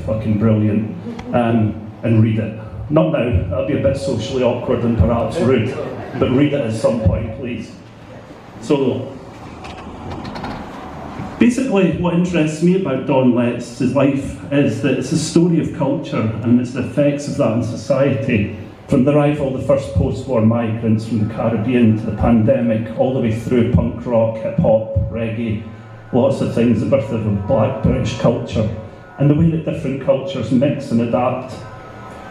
fucking brilliant, and read it. Not now, that'll be a bit socially awkward and perhaps rude, but read it at some point, please. So, basically, what interests me about Don Letts' life is that it's a story of culture and it's the effects of that in society. From the arrival of the first post-war migrants from the Caribbean to the pandemic, all the way through punk rock, hip-hop, reggae, lots of things, the birth of a black British culture, and the way that different cultures mix and adapt.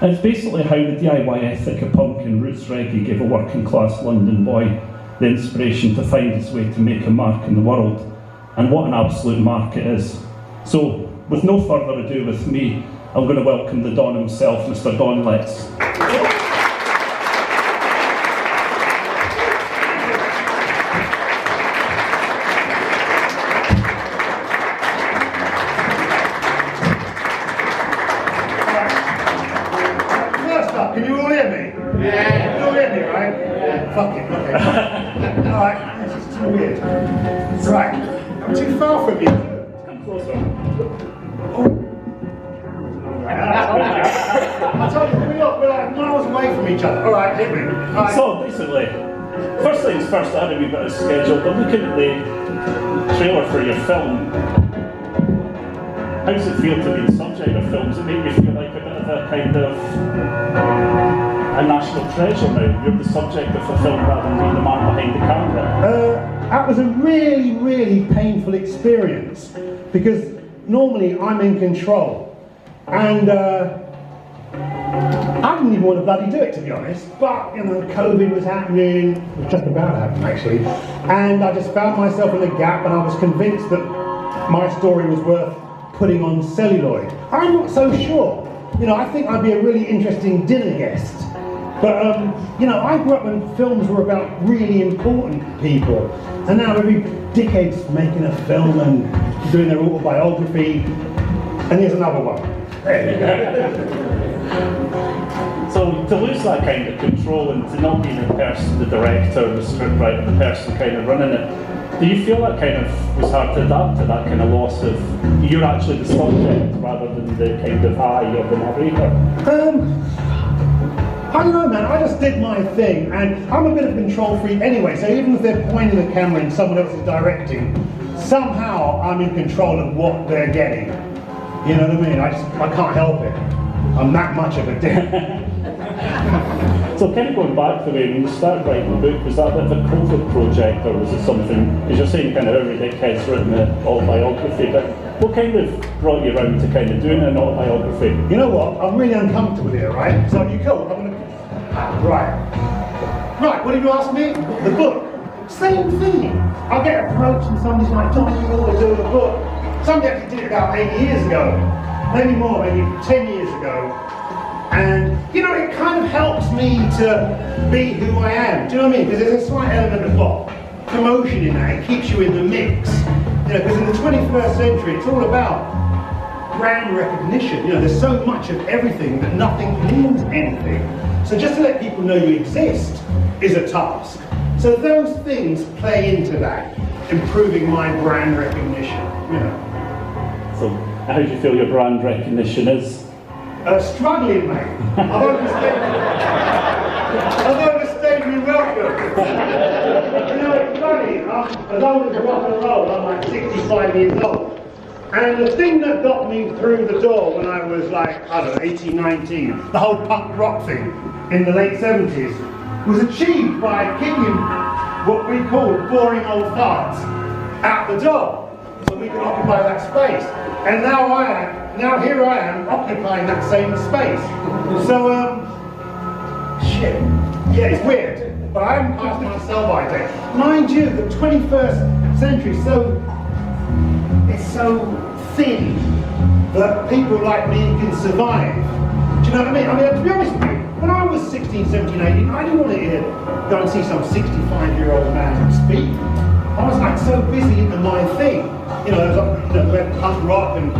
And it's basically how the DIY ethic of punk and roots reggae gave a working-class London boy the inspiration to find his way to make a mark in the world. And what an absolute mark it is. So, with no further ado with me, I'm going to welcome the Don himself, Mr. Don Letts. Can you all hear me? Yeah. Can you all hear me, right? Yeah. Fuck it, okay. Alright, this is too weird. Right, I'm too far from you. Come closer. Oh. I told you, we're like miles away from each other. Alright, hit me. Right. So, basically, first things first, I had a wee bit of schedule, but looking at the trailer for your film, how does it feel to be the subject of films? Does it make you feel like a bit of a kind of a national treasure now? You're the subject of a film rather than being the man behind the camera. That was a really, really painful experience because normally I'm in control and I didn't even want to bloody do it, to be honest, but you know, COVID was happening, it was just about to happen actually, and I just found myself in a gap and I was convinced that my story was worth putting on celluloid. I'm not so sure. You know, I think I'd be a really interesting dinner guest. But, you know, I grew up when films were about really important people. And now every decade's making a film and doing their autobiography. And here's another one. There you go. So to lose that kind of control and to not be the person, the director, the scriptwriter, the person kind of running it, do you feel that kind of was hard to adapt to that kind of loss of you're actually the subject rather than the kind of eye of the narrator? I don't know, man. I just did my thing, and I'm a bit of a control freak anyway. So even if they're pointing the camera and someone else is directing, somehow I'm in control of what they're getting. You know what I mean? I can't help it. I'm that much of a dick. So kind of going back to the way when you started writing the book, was that a bit of a COVID project, or was it something, as you're saying, kind of every dickhead's written an autobiography, but what kind of brought you around to kind of doing an autobiography? You know what, I'm really uncomfortable here, right? So you cool, Right, what did you ask me? The book. Same thing. I'll get approached and somebody's like, Don, you ought to do a book. Somebody actually did it about 8 years ago, maybe more, maybe 10 years ago. And, you know, it kind of helps me to be who I am. Do you know what I mean? Because there's a slight element of promotion in that. It keeps you in the mix. You know, because in the 21st century, it's all about brand recognition. You know, there's so much of everything that nothing means anything. So just to let people know you exist is a task. So those things play into that, improving my brand recognition, you know. So how do you feel your brand recognition is? Struggling, mate. I've overstayed my welcome. You know, it's funny, as old as rock and roll, I'm like 65 years old. And the thing that got me through the door when I was like, I don't know, 18, 19, the whole punk rock thing in the late 70s, was achieved by kicking what we called boring old farts out the door so we could occupy that space. And now here I am occupying that same space. So, shit. Yeah, it's weird, but I haven't passed my sell-by date. Mind you, the 21st century is so thin that people like me can survive. Do you know what I mean? I mean, to be honest with you, when I was 16, 17, 18, I didn't want to go and see some 65-year-old man speak. I was like so busy into my thing. You know, there was punk rock and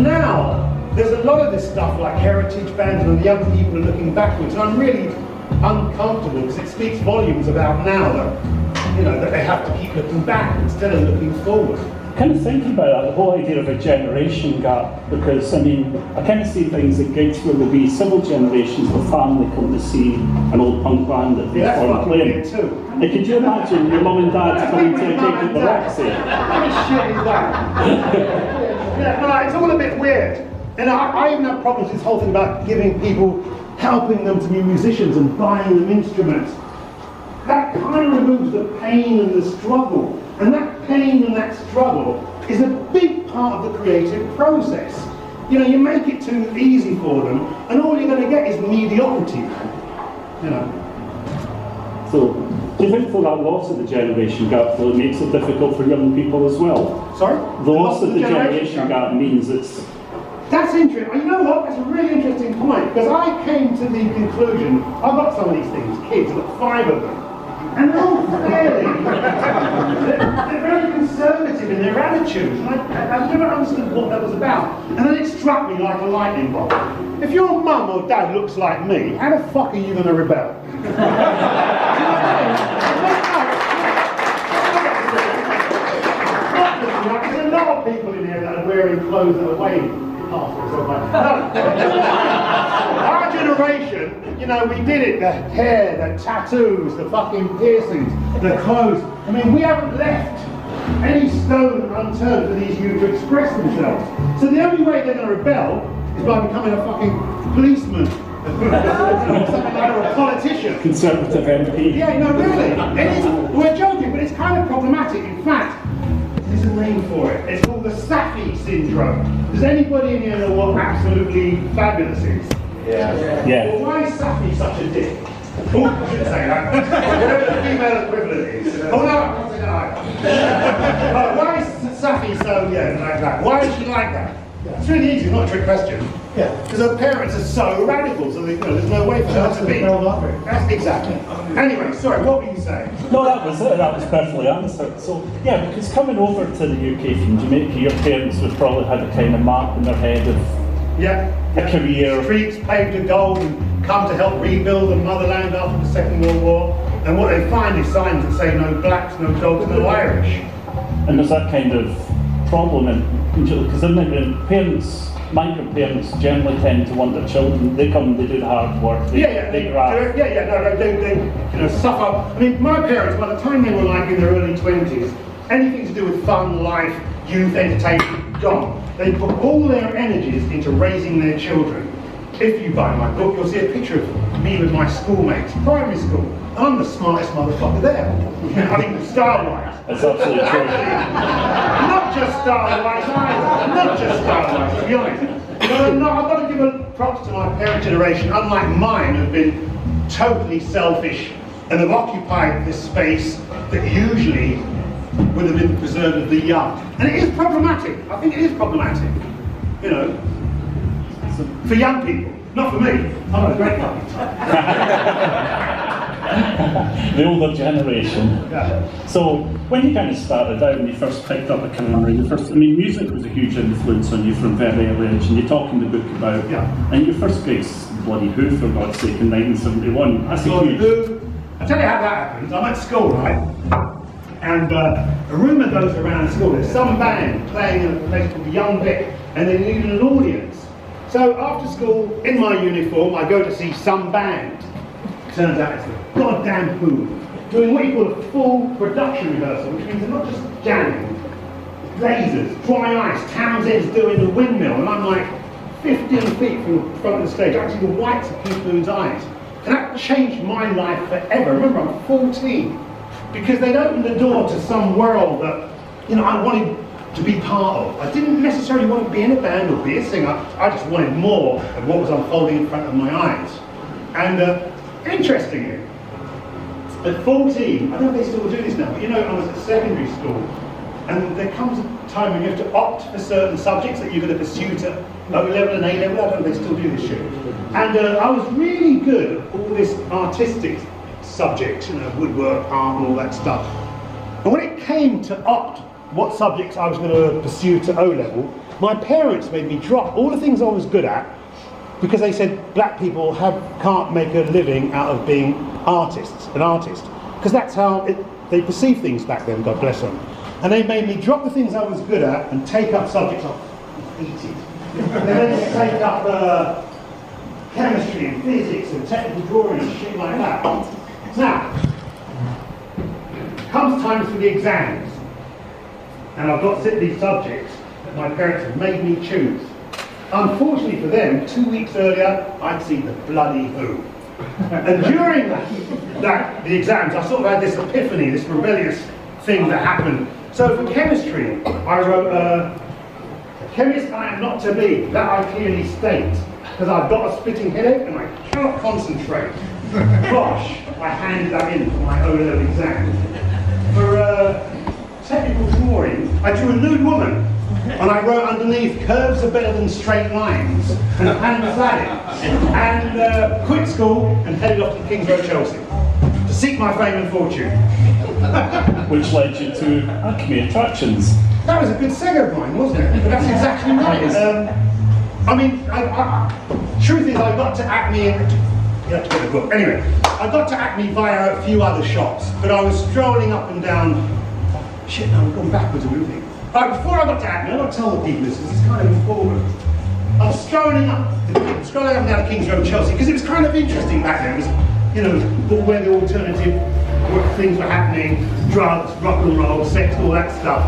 now there's a lot of this stuff like heritage bands and the young people are looking backwards, and I'm really uncomfortable because it speaks volumes about now that, you know, that they have to keep looking back instead of looking forward. kind of thinking about that, the whole idea of a generation gap, because I mean, I kind of see things at gigs where there'll be several generations of family come to see an old punk band that they formed playing. And could you imagine your mum and dad coming to a gig at the Roxy? What shit is that? Yeah, but it's all a bit weird. And I even have problems with this whole thing about giving people, helping them to be musicians and buying them instruments. That kind of removes the pain and the struggle. And that pain and that struggle is a big part of the creative process. You know, you make it too easy for them, and all you're going to get is mediocrity, man. You know. So, do you think for that loss of the generation gap, though, it makes it difficult for young people as well? Sorry? The loss of the generation gap means it's... That's interesting. You know what? That's a really interesting point, because I came to the conclusion, I've got some of these things, kids, I've got 5 of them. And they're all fairly, they're very conservative in their attitudes. And I've never understood what that was about. And then it struck me like a lightning bolt. If your mum or dad looks like me, how the fuck are you going to rebel? There's a lot of people in here that are wearing clothes that are waving. Our generation, you know, we did it, the hair, the tattoos, the fucking piercings, the clothes. I mean, we haven't left any stone unturned for these youth to express themselves. So the only way they're going to rebel is by becoming a fucking policeman. Something like a politician. Conservative MP. Yeah, no, really. We're joking, but it's kind of problematic. In fact, there's a name for it. It's called the Safi syndrome. Does anybody in here know what absolutely fabulous is? Yeah. Well, why is Safi such a dick? Oh, I shouldn't say that. Whatever the female equivalent is. Oh no, I'm not saying that. Why is Safi so, like that? Why is she like that? It's really easy, not a trick question. Yeah. Because her parents are so radical, so there's no way for her to be. That's exactly. Anyway, sorry, what were you saying? No, that was it. That was perfectly answered. So, yeah, because coming over to the UK from Jamaica, your parents would probably had a kind of map in their head of a career. Streets paved with gold and come to help rebuild the motherland after the Second World War. And what they find is signs that say no blacks, no dogs, no Irish. And there's that kind of problem, because parents, migrant parents generally tend to want their children, they come, they do the hard work, they graft. They suffer. I mean, my parents, by the time they were like in their early 20s, anything to do with fun, life, youth, entertainment, gone. They put all their energies into raising their children. If you buy my book, you'll see a picture of me with my schoolmates, primary school. I'm the smartest motherfucker there. I mean, star-wise. That's absolutely true. Not just star-wise either. Not just star-wise, to be honest. But I've got to give a props to my parent generation, unlike mine, who've been totally selfish and have occupied this space that usually would have been preserved of the young. And it is problematic. I think it is problematic. You know, for young people, not for me. I'm a great fucking the older generation. Yeah. So, when you kind of started out, when you first picked up a camera, music was a huge influence on you from very early age, and you talk in the book about, and your first gig's bloody Who, for God's sake, in 1971. That's a huge... Who, I'll tell you how that happens. I'm at school, right? And a rumour goes around school, there's some band playing in a place called the Young Vic, and they needed an audience. So after school, in my uniform, I go to see some band. Turns out it's the goddamn Who, doing what you call a full production rehearsal, which means they're not just jamming, lasers, dry ice, Townsend's doing the windmill, and I'm like 15 feet from the front of the stage, actually the whites of Keith Moon's eyes. And that changed my life forever. Remember, I'm 14, because they'd opened the door to some world that, I wanted to be part of. I didn't necessarily want to be in a band or be a singer, I just wanted more of what was unfolding in front of my eyes. And interestingly, at 14, I don't know if they still do this now, but I was at secondary school, and there comes a time when you have to opt for certain subjects that you're going to pursue to O-level and A-level. I don't know if they still do this shit. And I was really good at all this artistic subject, woodwork, art and all that stuff. And when it came to opt what subjects I was going to pursue to O-level, my parents made me drop all the things I was good at, because they said black people can't make a living out of being an artist, because that's how they perceive things back then, God bless them. And they made me drop the things I was good at and take up subjects like eating. They made me take up chemistry and physics and technical drawing and shit like that. Now, comes time for the exams. And I've got these subjects that my parents have made me choose. Unfortunately for them, 2 weeks earlier, I'd seen the bloody Who. And during the exams, I sort of had this epiphany, this rebellious thing that happened. So for chemistry, I wrote, a chemist I am not to be, that I clearly state, because I've got a splitting headache and I cannot concentrate. Gosh, I handed that in for my O-level exam. For technical drawing, I drew a nude woman, and I wrote underneath, curves are better than straight lines, and hands at it, and quit school and headed off to King's Road, Chelsea, to seek my fame and fortune. Which led you to Acme Attractions. That was a good segue of mine, wasn't it? But that's exactly right. I mean, truth is, I got to Acme and you have to get the book. Anyway, I got to Acme via a few other shops, but I was strolling up and down. Shit, no, I've gone backwards a little bit. Right, before I got to Acme, I've got to tell the people this, because it's kind of important. I was strolling up and down King's Road, Chelsea, because it was kind of interesting back then. It was, you know, where the alternative things were happening, drugs, rock and roll, sex, all that stuff.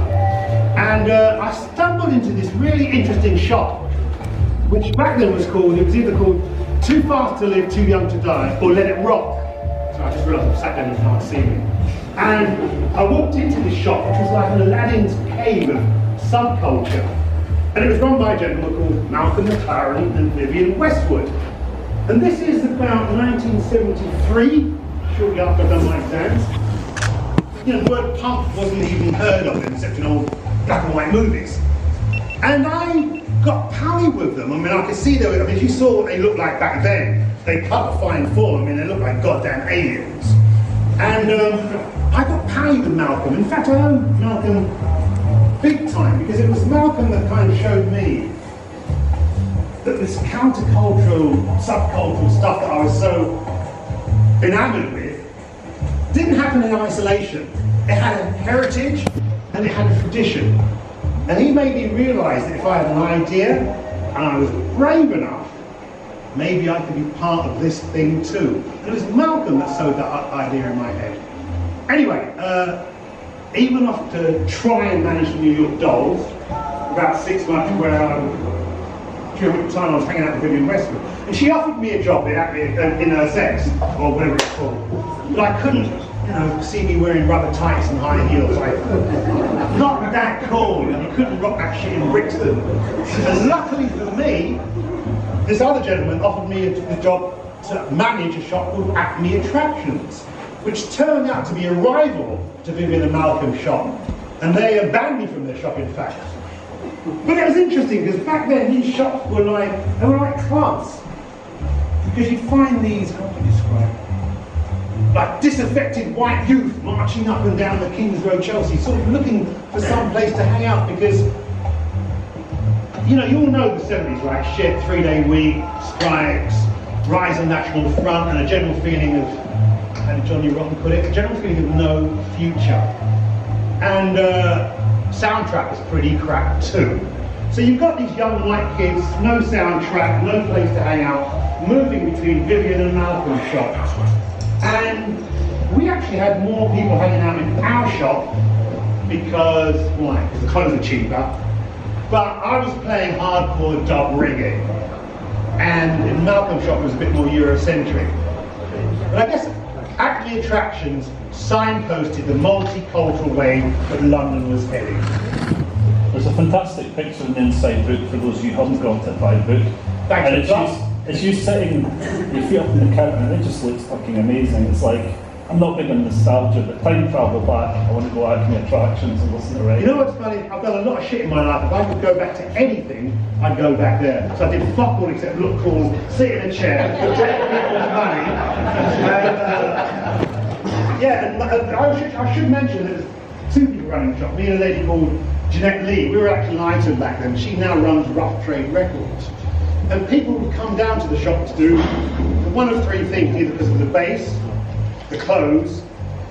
And I stumbled into this really interesting shop, which back then was either called Too Fast to Live, Too Young to Die, or Let It Rock. So I just realised I'm sat down and you can't see me. And I walked into this shop, which was like an Aladdin's cave of subculture. And it was run by a gentleman called Malcolm McLaren and Vivian Westwood. And this is about 1973, shortly after I'd done my exams. You know, the word punk wasn't even heard of except in old black and white movies. And I got pally with them. I mean, I could see them. I mean, if you saw what they looked like back then, they cut a fine form. I mean, they looked like goddamn aliens. And I got pally with Malcolm. In fact, I know Malcolm big time because it was Malcolm that kind of showed me that this countercultural, subcultural stuff that I was so enamored with didn't happen in isolation. It had a heritage and it had a tradition. And he made me realise that if I had an idea and I was brave enough, maybe I could be part of this thing too. And it was Malcolm that sowed that idea in my head. Anyway, he went off to try and manage the New York Dolls about 6 months during the time I was hanging out with Vivian Westwood. And she offered me a job in her sex, or whatever it's called. But I couldn't, you know, see me wearing rubber tights and high heels. Not that cool, and you couldn't rock that shit in Brixton. And luckily for me, this other gentleman offered me the job to manage a shop called Acme Attractions, which turned out to be a rival to Vivian and Malcolm's shop. And they banned me from their shop, in fact. But it was interesting, because back then these shops were like clubs. Because you'd find these, how do you describe it? Like disaffected white youth marching up and down the King's Road, Chelsea, sort of looking for some place to hang out because, you know, you all know the 70s, right? Shit, 3-day week, strikes, rise of National Front, and a general feeling of, how did Johnny Rotten put it? A general feeling of no future. And soundtrack was pretty crap too. So you've got these young white kids, no soundtrack, no place to hang out, moving between Vivian and Malcolm's shops. And we actually had more people hanging out in our shop because, why? Because the clothes are cheaper. But I was playing hardcore dub reggae. And in Malcolm's shop it was a bit more Eurocentric. But I guess Acme Attractions signposted the multicultural way that London was heading. There's a fantastic picture in the inside book for those of you who haven't got it by book. Thanks. It's you sitting, your feet up in the counter, and it just looks fucking amazing. It's like, I'm not big on nostalgia, but time travel back, I want to go Acme Attractions and listen to reggae. You know what's funny? I've done a lot of shit in my life. If I could go back to anything, I'd go back there. So I did fuck all except look cool, sit in a chair, take people's money. And I should mention that there's 2 people running the shop. Me and a lady called Jeanette Lee. We were actually Lighton back then. She now runs Rough Trade Records. And people would come down to the shop to do one of 3 things, either because of the bass, the clothes,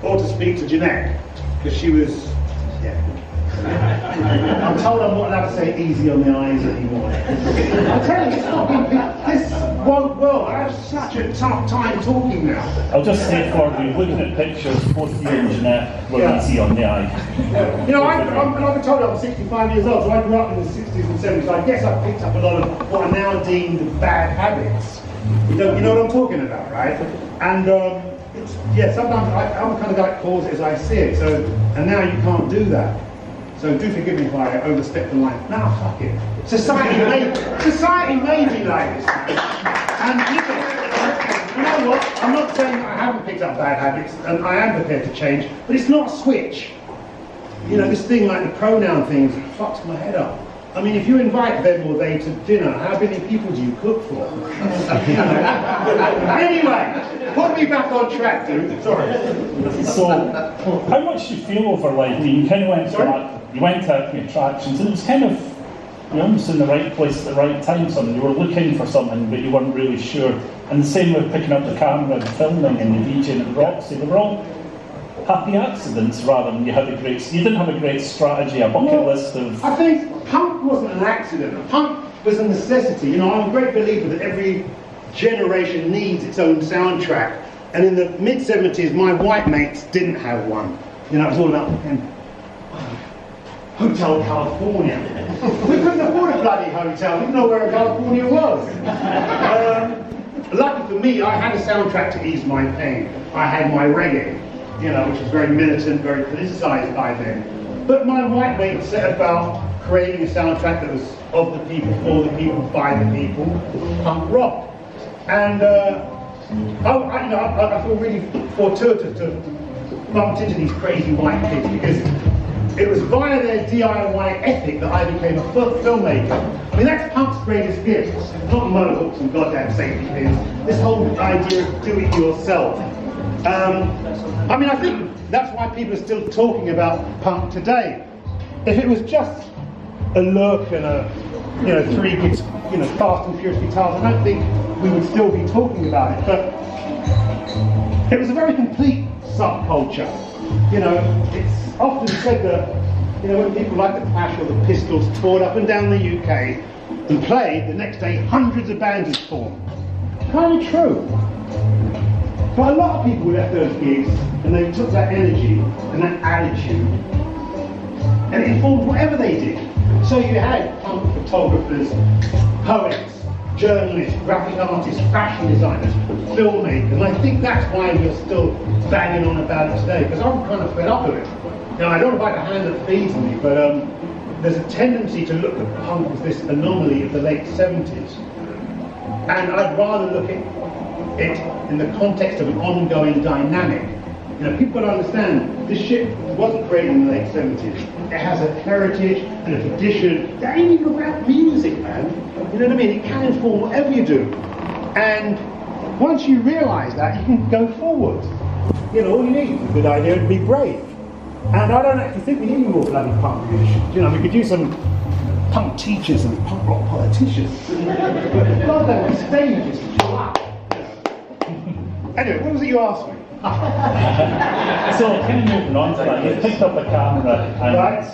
or to speak to Jeanette, because she was, I'm told I'm not allowed to say easy on the eyes anymore. I tell you, it's fucking, this won't world. I have such a tough time talking now. I'll just say for you, looking at pictures, both you and Jeanette were easy on the eye. You know, I've been told I'm 65 years old, so I grew up in the 60s and 70s. So I guess I've picked up a lot of what are now deemed bad habits. You know what I'm talking about, right? And sometimes I'm the kind of guy that calls it as I see it. So, and now you can't do that. So do forgive me if I overstep the line. Nah, fuck it. Society may be like this. And you know what? I'm not saying I haven't picked up bad habits, and I am prepared to change, but it's not a switch. You know, this thing like the pronoun things fucks my head up. I mean, if you invite them or they to dinner, how many people do you cook for? Anyway, put me back on track, dude. Sorry. So, how much do you feel over like, you kind of went to the attractions, and it was kind of, you're almost in the right place at the right time, something. You were looking for something, but you weren't really sure. And the same with picking up the camera and filming and the DJing at the Roxy, they were all happy accidents rather than you didn't have a great strategy, a bucket list of... I think punk wasn't an accident. Punk was a necessity. You know, I'm a great believer that every generation needs its own soundtrack. And in the mid-70s, my white mates didn't have one. You know, it was all about Hotel California. We couldn't afford a bloody hotel. We didn't know where California was. Lucky for me, I had a soundtrack to ease my pain. I had my reggae, you know, which was very militant, very politicized by then. But my white mate set about creating a soundtrack that was of the people, for the people, by the people, punk rock. And I feel really fortuitous to bump into these crazy white kids because it was via their DIY ethic that I became a filmmaker. I mean, that's punk's greatest gift. Not mohawks and goddamn safety pins. This whole idea of do it yourself. I mean, I think that's why people are still talking about punk today. If it was just a look and a 3 gigs, fast and furious guitars, I don't think we would still be talking about it. But it was a very complete subculture. You know, it's often said that, when people like the Clash or the Pistols toured up and down the UK and played, the next day hundreds of bands had formed. Kind of true. But a lot of people left those gigs and they took that energy and that attitude and it informed whatever they did. So you had punk photographers, poets, journalists, graphic artists, fashion designers, filmmakers, and I think that's why we're still banging on about it today, because I'm kind of fed up with it. Now, I don't like the hand that feeds me, but there's a tendency to look at punk as this anomaly of the late 70s. And I'd rather look at it in the context of an ongoing dynamic. People got to understand, this shit wasn't created in the late 70s. It has a heritage and a tradition that ain't even about music, man. You know what I mean? It can inform whatever you do. And once you realise that, you can go forward. All you need is a good idea and be brave. And I don't actually think we need more bloody punk musicians. We could use some punk teachers and punk rock politicians. But God, that stage is flat. Anyway, what was it you asked me? So, kind of moving on to that, you've picked up a camera, and right.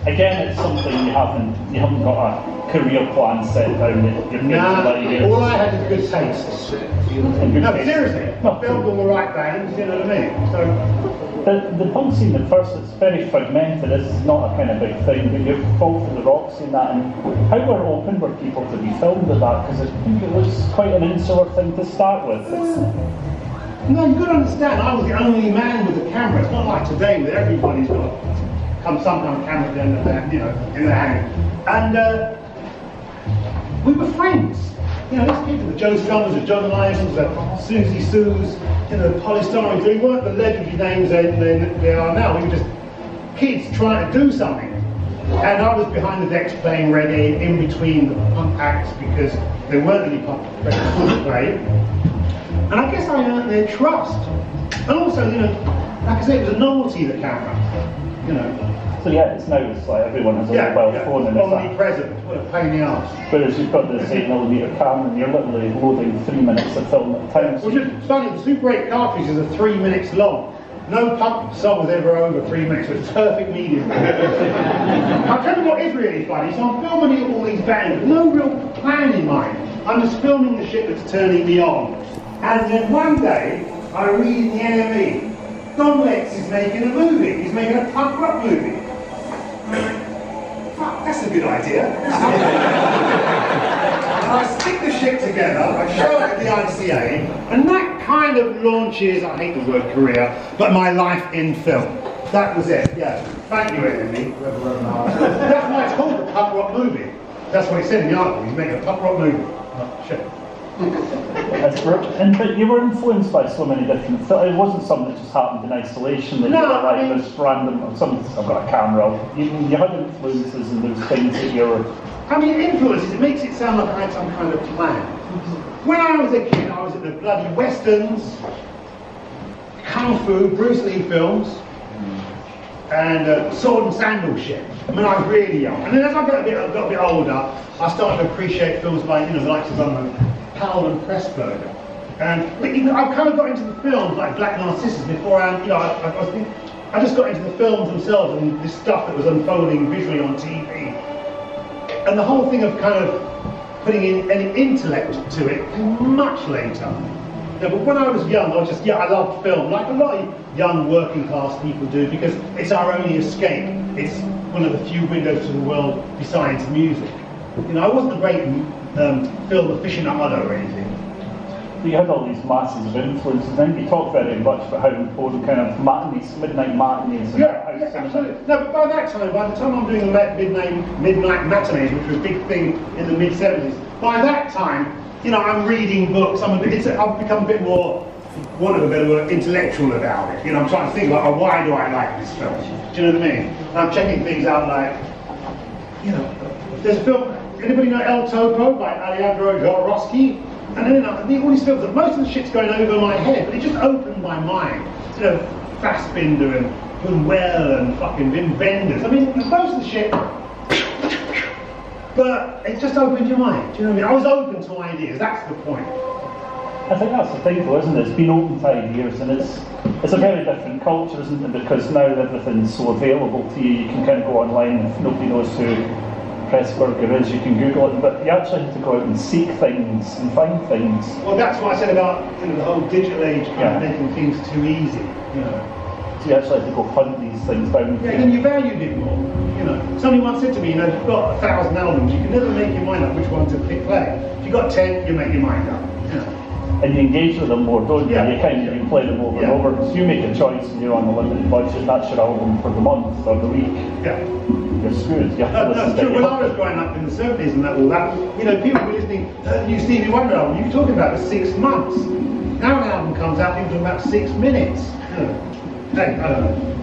Again, it's something you haven't got a career plan set down. You're all I had is good taste. No, seriously, I filmed all the right bands, you know what I mean? So the punk scene at first, it's very fragmented. This is not a kind of big thing, but you're both in the rock scene that, and how open were people to be filmed at that? Because I think it was quite an insular thing to start with. No, you've got to understand, I was the only man with a camera. It's not like today where everybody's got some kind of camera in their hand. And we were friends. These people, the Joe Strummers, the John Lyons, the Susie Sues, the Polystyrene, they weren't the legendary names they are now. We were just kids trying to do something. And I was behind the decks playing reggae in between the punk acts because there weren't any punk records to play. And I guess I earned their trust. And also, like I say, it was a novelty, the camera. So yeah, it's like everyone has a mobile phone and omnipresent. What a pain in the arse. Whereas you've got this 8mm camera and you're literally loading 3 minutes of film at a time. Which is funny, the Super 8 cartridges are 3 minutes long. No punk song was ever over 3 minutes. It was perfect medium. I'll tell you what is really funny. So I'm filming all these bands with no real plan in mind. I'm just filming the shit that's turning me on. And then one day, I read in the NME, Don Lex is making a movie. He's making a punk rock movie. Fuck, that's a good idea. And I stick the shit together, I show it at the ICA, and that kind of launches, I hate the word career, but my life in film. That was it, yeah. Thank you, NME. That's why it's called the punk rock movie. That's what he said in the article, he's making a punk rock movie. Oh, shit. That's brilliant. But you were influenced by so many different films. It wasn't something that just happened in isolation, that you were like this random, I've got a camera. You had influences and those things that you were... I mean, influences, it makes it sound like I had some kind of plan. When I was a kid, I was at the bloody westerns, kung fu, Bruce Lee films, and sword and sandal shit. I mean, I was really young. And then as I got a bit older, I started to appreciate films like, the likes of Powell and Pressburger. And I kind of got into the films like Black Narcissus before I just got into the films themselves and this stuff that was unfolding visually on TV. And the whole thing of kind of putting in any intellect to it came much later. But when I was young, I loved film, like a lot of young working class people do, because it's our only escape. It's one of the few windows to the world besides music. I wasn't a great film aficionado or anything. You had all these masses of influences, and you talk very much about how important kind of matinees, midnight matinees, and absolutely. No, but by the time I'm doing the midnight matinees, which was a big thing in the mid-70s, by that time, I'm reading books. I've become a bit more, for want of a better word, intellectual about it. I'm trying to think about why do I like this film? Do you know what I mean? And I'm checking things out like, there's a film. Anybody know El Topo by Alejandro Jodorowsky? And then all these films, most of the shit's going over my head, but it just opened my mind. Fassbinder and Buñuel and fucking Wim Wenders. I mean, most of the shit, but it just opened your mind. Do you know what I mean? I was open to ideas. That's the point. I think that's the thing, though, isn't it? It's been open to ideas, and it's a very different culture, isn't it? Because now everything's so available to you. You can kind of go online if nobody knows who Pressburger is, you can Google it, but you actually have to go out and seek things and find things. Well, that's what I said about the whole digital age kind of making things too easy. So you actually have to go hunt these things down. Yeah, and you valued it more. Somebody once said to me, if you've got 1,000 albums, you can never make your mind up which one to play. If you've got 10, you make your mind up. And you engage with them more, don't you? You play them over and over. So you make a choice and you're on a limited budget, that's your album for the month or the week. Yeah. You're screwed. You have to listen that's true. When I was growing up in the 70s and all that, people were listening to the new Stevie Wonder album. You were talking about for 6 months. Now an album comes out, people talking about 6 minutes. Hey, I don't know.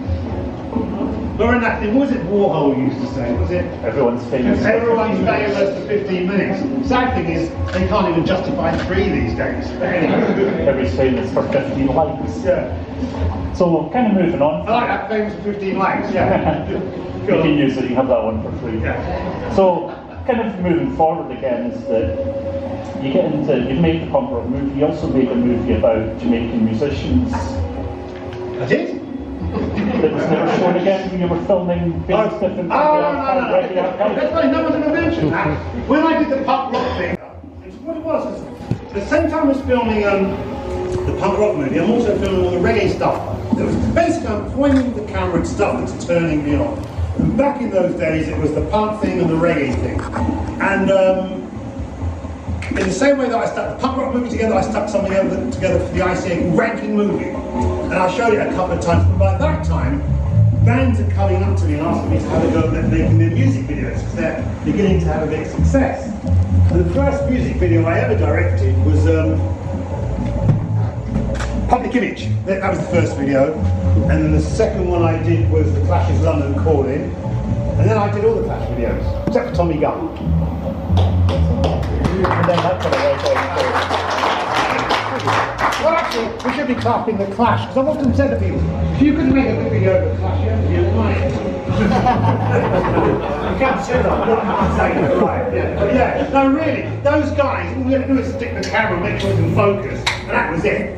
Lauren Acton, what was it Warhol used to say? Was it? Everyone's famous. Everyone's famous for 15 minutes. Sad thing is, they can't even justify 3 these days. But anyway. Everybody's famous for 15 likes. Yeah. So, kind of moving on. I like that, famous for 15 likes, yeah. You can use it, you can have that one for free. Yeah. So, kind of moving forward again is that you've made the punk rock movie, you also made a movie about Jamaican musicians. I did? That was never shown again when you were filming Big Stiff and no. That's funny, no one's ever mentioned that. When I did the punk rock thing, what it was, at the same time as filming the punk rock movie, I'm also filming all the reggae stuff. It was basically, I'm pointing the camera at stuff that's turning me on. And back in those days, it was the punk thing and the reggae thing. And in the same way that I stuck the punk rock movie together, I stuck something together for the ICA ranking movie. And I showed it a couple of times, but by that time, bands are coming up to me and asking me to have a go at making their music videos, because they're beginning to have a bit of success. And the first music video I ever directed was Public Image. That was the first video. And then the second one I did was The Clash's London Calling. And then I did all the Clash videos, except for Tommy Gunn. And then that kind of went on. Well, should be clapping the Clash, because I've often said to people, if you could make a good video of the Clash, you have to be a client. You can't say that, I can't say that, right? Yeah. But yeah, no really, those guys, all we have to do is stick the camera, make sure it can focus, and that was it.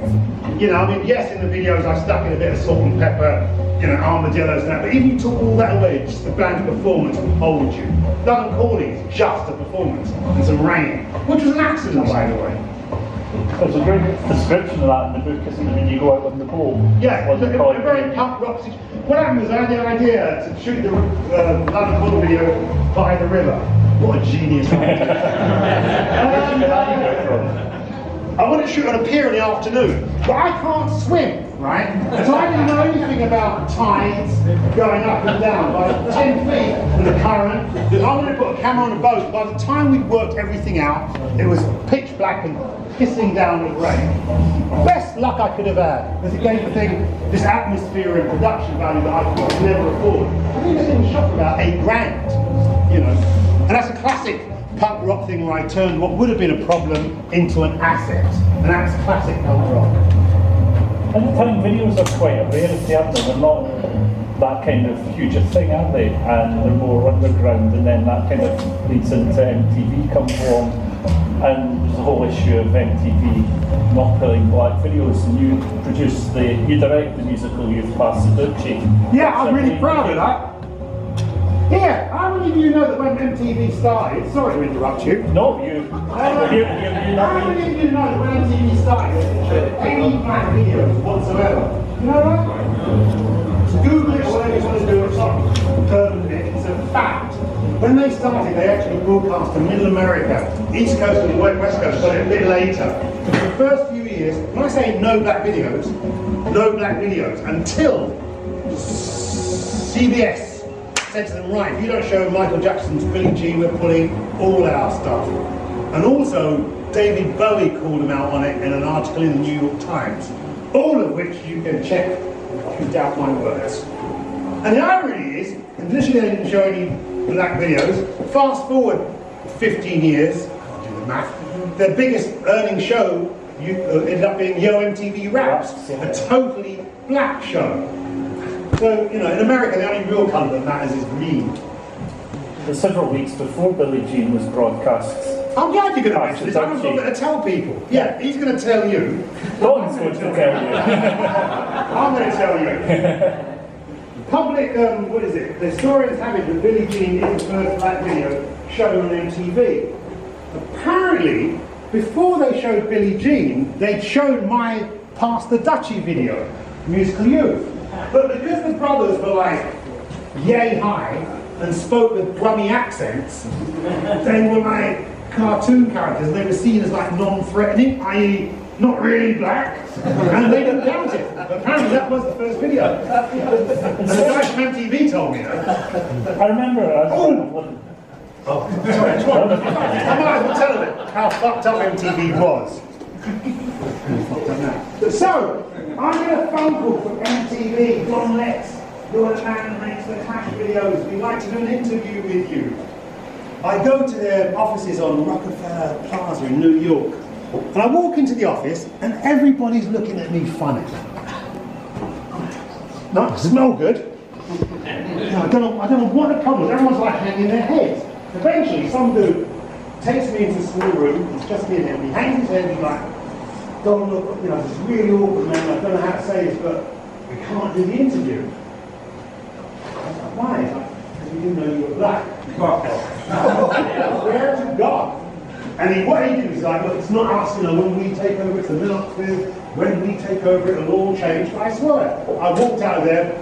You know, I mean, yes, in the videos I stuck in a bit of salt and pepper, you know, armadillos and that, but even you took all that away, just the bland performance would hold you. London Calling is just a performance and some rain, which was an accident, by the way. There's a great description of that in the book, isn't it, when you go out on the boat? Yeah, it's a very punk rock situation. What happened was I had the idea to shoot the London Calling video by the river. What a genius idea. I wanted to shoot on a pier in the afternoon, but I can't swim, right? So I didn't know anything about tides going up and down. By 10 feet from the current, I wanted to put a camera on the boat. By the time we'd worked everything out, it was pitch black and pissing down with rain. Best luck I could have had, because it gave the thing this atmosphere and production value that I could never afford. I think this thing was shot for about $8,000, you know. And that's a classic punk rock thing where I turned what would have been a problem into an asset. And that's classic punk rock. And the time videos are quite a rarity, aren't they? They're not that kind of huge a thing, are they? And they're more underground, and then that kind of leads into MTV comes along. And there's the whole issue of MTV not pulling black videos, and you direct the musical Youth Past Seduction. Yeah, I'm really proud of that. Yeah, how many of you know that when MTV started, sorry to interrupt you. No, you how many of you know that when MTV started, they didn't show any black videos whatsoever? You know that? So Google it or whatever you want to do, it's not permanent, it's a fact. When they started, they actually broadcast to Middle America, East Coast and West Coast, got it a bit later. For the first few years, when I say no black videos until CBS said to them, right, if you don't show Michael Jackson's Billie Jean, we're pulling all our stuff. And also, David Bowie called them out on it in an article in the New York Times, all of which you can check if you doubt my words. And the irony is, initially they didn't show any black videos. Fast forward 15 years, I can't do the math, their biggest earning show ended up being Yo MTV Raps, a totally black show. So, you know, in America, the only real colour that matters is green. For several weeks before Billie Jean was broadcast. I'm glad you're going to mention this. I'm going to tell people. Yeah, he's going to tell you. Don's going to tell you. I'm going to tell you. Public, what is it? The historians have it that Billie Jean is the first black video shown on MTV. Apparently, before they showed Billie Jean, they'd shown my Past the Dutchie video, Musical Youth. But because the brothers were like yay high and spoke with brummy accents, they were like cartoon characters. They were seen as like non-threatening, i.e. not really black, and they didn't count it. But apparently that was the first video. And the guy from MTV told me that. I remember. Sorry, I might as well tell them how fucked up MTV was. So, I'm going to phone call from MTV, Don Lex, you're the man that makes the Clash videos. We'd like to do an interview with you. I go to their offices on Rockefeller Plaza in New York, and I walk into the office, and everybody's looking at me funny. No, I smell good. No, I don't know what the problem is. Everyone's like hanging their heads. Eventually, some dude takes me into a small room. It's just me and him. He hangs his head and he's like, "Don't look, you know, it's really awkward, man. I don't know how to say this, but we can't do the interview." I was like, "Why?" He's like, "Because we didn't know you were black." Where to God? And what he did is like, "Look, it's not us, you know, when we take over, it's the Minoxidil. When we take over, it'll all change." But I swear, I walked out of there,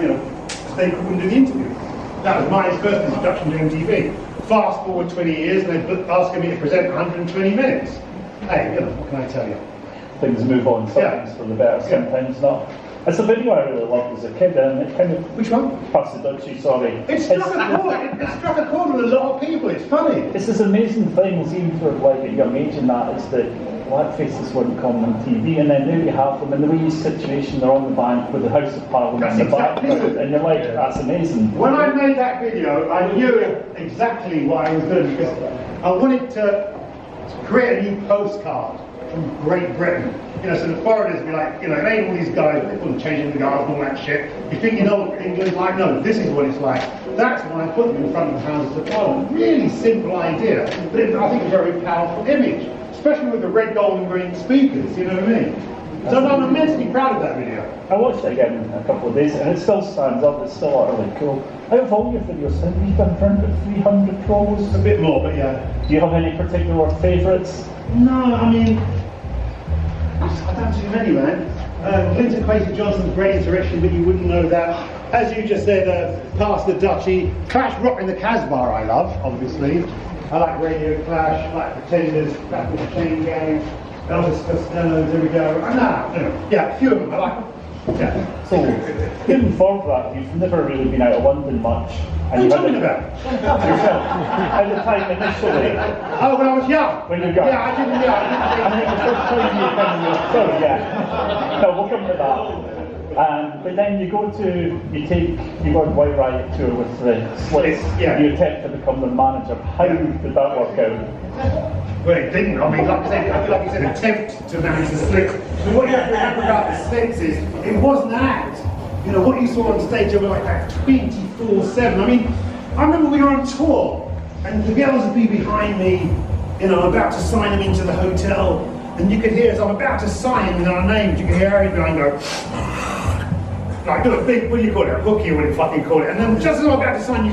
you know, they couldn't do the interview. That was my first introduction to MTV. Fast forward 20 years, and they're asking me to present 120 minutes. Hey, you know, what can I tell you? Things move on, sometimes for the better, sometimes not. It's a video I really loved as a kid, and it kind of... Which one? Past the Dutchie, sorry. It struck a chord. It struck a chord with a lot of people. It's funny. It's this amazing thing, even for like a young age, and that is that black faces weren't common on TV, and then now you have them in the wee situation. They're on the bank with the House of Parliament in the background, and you're like, that's amazing. When I made that video, I knew exactly what I was doing, because I wanted to create a new postcard from Great Britain. You know, so the foreigners be like, you know, it ain't all these guys, they couldn't change the guards and all that shit. You think you know what England's like? No, this is what it's like. That's why I put them in front of the Houses of Parliament. Really simple idea, but I think a very powerful image, especially with the red, gold and green speakers, you know what I mean? So I'm immensely proud of that video. I watched it again a couple of days and it still stands up, it's still utterly cool. Out of all your videos, I think you've done around 300 promos. A bit more, but yeah. Do you have any particular favourites? No, I mean, I don't do many, man. Clinton Quaker Johnson's Great Insurrection, but you wouldn't know that. As you just said, Past the Duchy. Clash Rock in the Casbah I love, obviously. I like Radio Clash, I like Pretenders, Back with the Chain Gang, Elvis Costello, there we go. Yeah, a few of them, I like them. Yeah. So, moving forward that, you've never really been out of London much. What are you talking about? At the time initially. Oh, when I was young? When you were young. Yeah, I didn't. I think the first time you came in your sorry, yeah. No, we'll come to that. But then you go on White Riot tour with the Slits. Yeah. You attempt to become the manager. How did that work out? Well, it didn't. I mean, like I said, I feel like it's an attempt to manage the Slits. But what you have to remember about the Slits is, it wasn't an act. You know, what you saw on stage, they were like that 24/7. I mean, I remember we were on tour, and the girls would be behind me, you know, about to sign them into the hotel, and you could hear, as I'm about to sign them in our names, you could hear Harry behind go, like, do a big, what do you call it, a hooky, or what do you fucking call it, and then just as I'm about to sign, you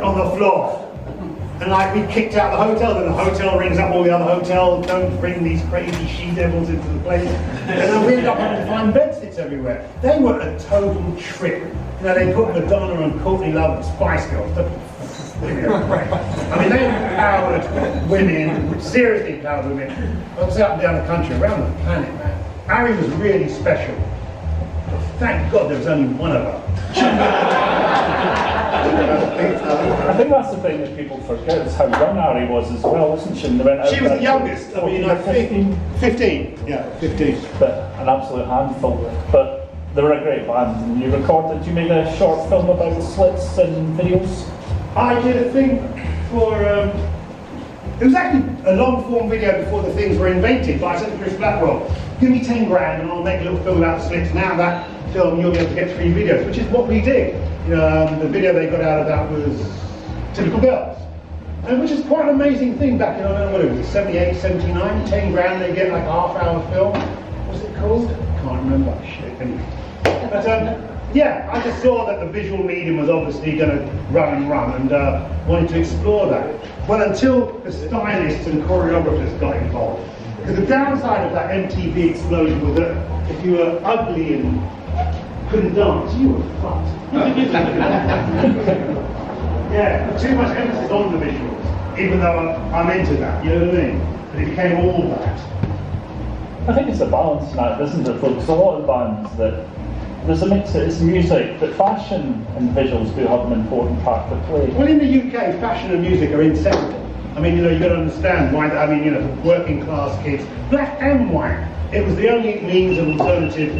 on the floor. And like, we kicked out the hotel, then the hotel rings up all the other hotels, don't bring these crazy she-devils into the place. And then we ended up having to find bedsits everywhere. They were a total trip. You know, they put Madonna and Courtney Love and Spice Girls. I mean, they empowered women, seriously empowered women. I was up and down the country, around the planet, man. Harry was really special. But thank God there was only one of her. I think that's the thing that people forget is how young Ari was as well, wasn't she? She was the youngest. I mean, like 15. 15. Yeah, 15. But an absolute handful. But they were a great band. And you recorded, you made a short film about the Slits and videos? I did a thing for, it was actually a long form video before the things were invented, but I said to Chris Blackwell, give me 10 grand and I'll make a little film about the Slits. Now that film, you'll be able to get 3 videos, which is what we did. You know, the video they got out of that was Typical Girls. And which is quite an amazing thing back in, I don't know what it was, 78, 79, 10 grand, they get like a half-hour film. What's it called? Can't remember, shit, anyway. But yeah, I just saw that the visual medium was obviously going to run and wanted to explore that. Well, until the stylists and choreographers got involved. Because the downside of that MTV explosion was that if you were ugly and couldn't dance, you were fucked. Yeah, too much emphasis on the visuals, even though I'm into that, you know what I mean? But it became all that. I think it's a balance in that, isn't it, folks? A lot of bands that there's a mix, it's music, but fashion and visuals do have an important part to play. Well, in the UK, fashion and music are inseparable. I mean, you know, you've got to understand why, I mean, you know, working class kids, black and white, it was the only means of alternative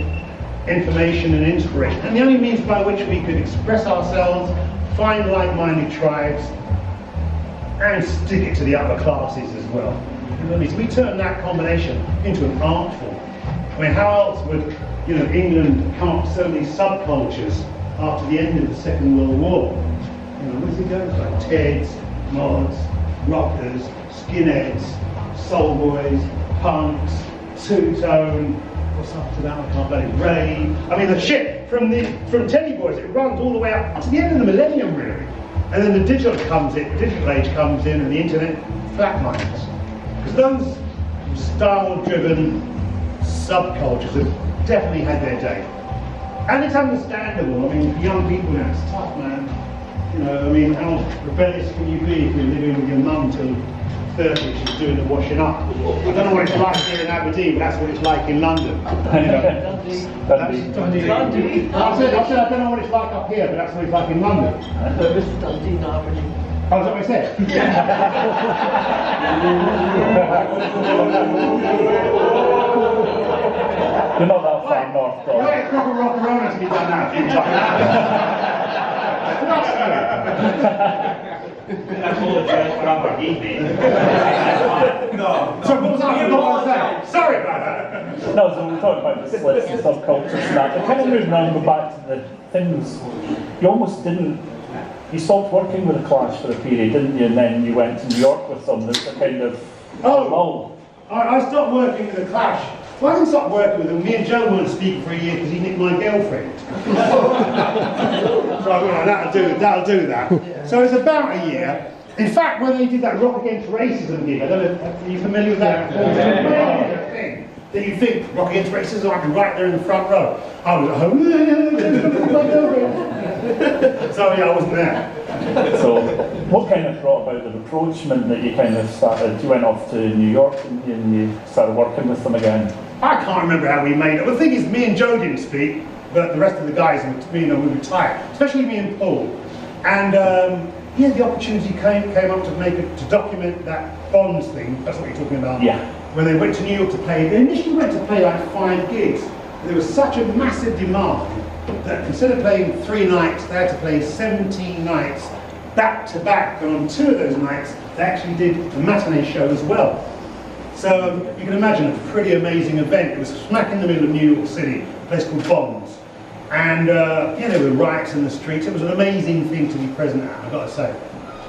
information and inspiration, and the only means by which we could express ourselves, find like-minded tribes, and stick it to the upper classes as well. You know what I mean? So we turned that combination into an art form. I mean, how else would, you know, England come up with so many subcultures after the end of the Second World War? You know, what does it go? It's like Teds, mods, rockers, skinheads, soul boys, punks, two-tone, what's up to that? I can't believe rave. I mean, the shit from Teddy Boys, it runs all the way up to the end of the millennium, really. And then the digital age comes in, and the internet flatlines. Because those style-driven subcultures have definitely had their day. And it's understandable. I mean, for young people now, it's tough, man. You know, I mean, how rebellious can you be if you're living with your mum till 30, she's doing the washing up? I don't know what it's like here in Aberdeen, but that's what it's like in London. Dundee. I said I don't know what it's like up here, but that's what it's like in London. This is Dundee, not Aberdeen. Oh, is that what I said? You're not that far north, though. Right, proper rock and roll to be done now. That's all the church proper evening. No. So what was that? I forgot what I was saying. Sorry about that. No, so we're talking about the splits and subcultures and that. But kind of moving on, go back to the things, you almost didn't, you stopped working with the Clash for a period, didn't you? And then you went to New York with them. There's a kind of lull. I stopped working with the Clash. Well, I didn't stop working with them. Me and Joe weren't speaking for a year because he nicked my girlfriend. So I went, that'll do that. Yeah. So it's about a year. In fact, when they did that Rock Against Racism gig, I don't know, are you familiar with that? Yeah. Thing that you think, Rock Against Racism, I can right there in the front row. I was at home, so yeah, I wasn't there. So, what kind of brought about the rapprochement that you kind of started? You went off to New York and you started working with them again? I can't remember how we made it. Well, the thing is, me and Joe didn't speak, but the rest of the guys, we retired, especially me and Paul. And yeah, the opportunity came up to document that Bonds thing. That's what you're talking about. Yeah. When they went to New York to play, they initially went to play like 5 gigs. There was such a massive demand that instead of playing 3 nights, they had to play 17 nights back to back. And on 2 of those nights, they actually did a matinee show as well. So you can imagine a pretty amazing event. It was smack in the middle of New York City, a place called Bonds. And yeah, there were riots in the streets. It was an amazing thing to be present at, I've got to say.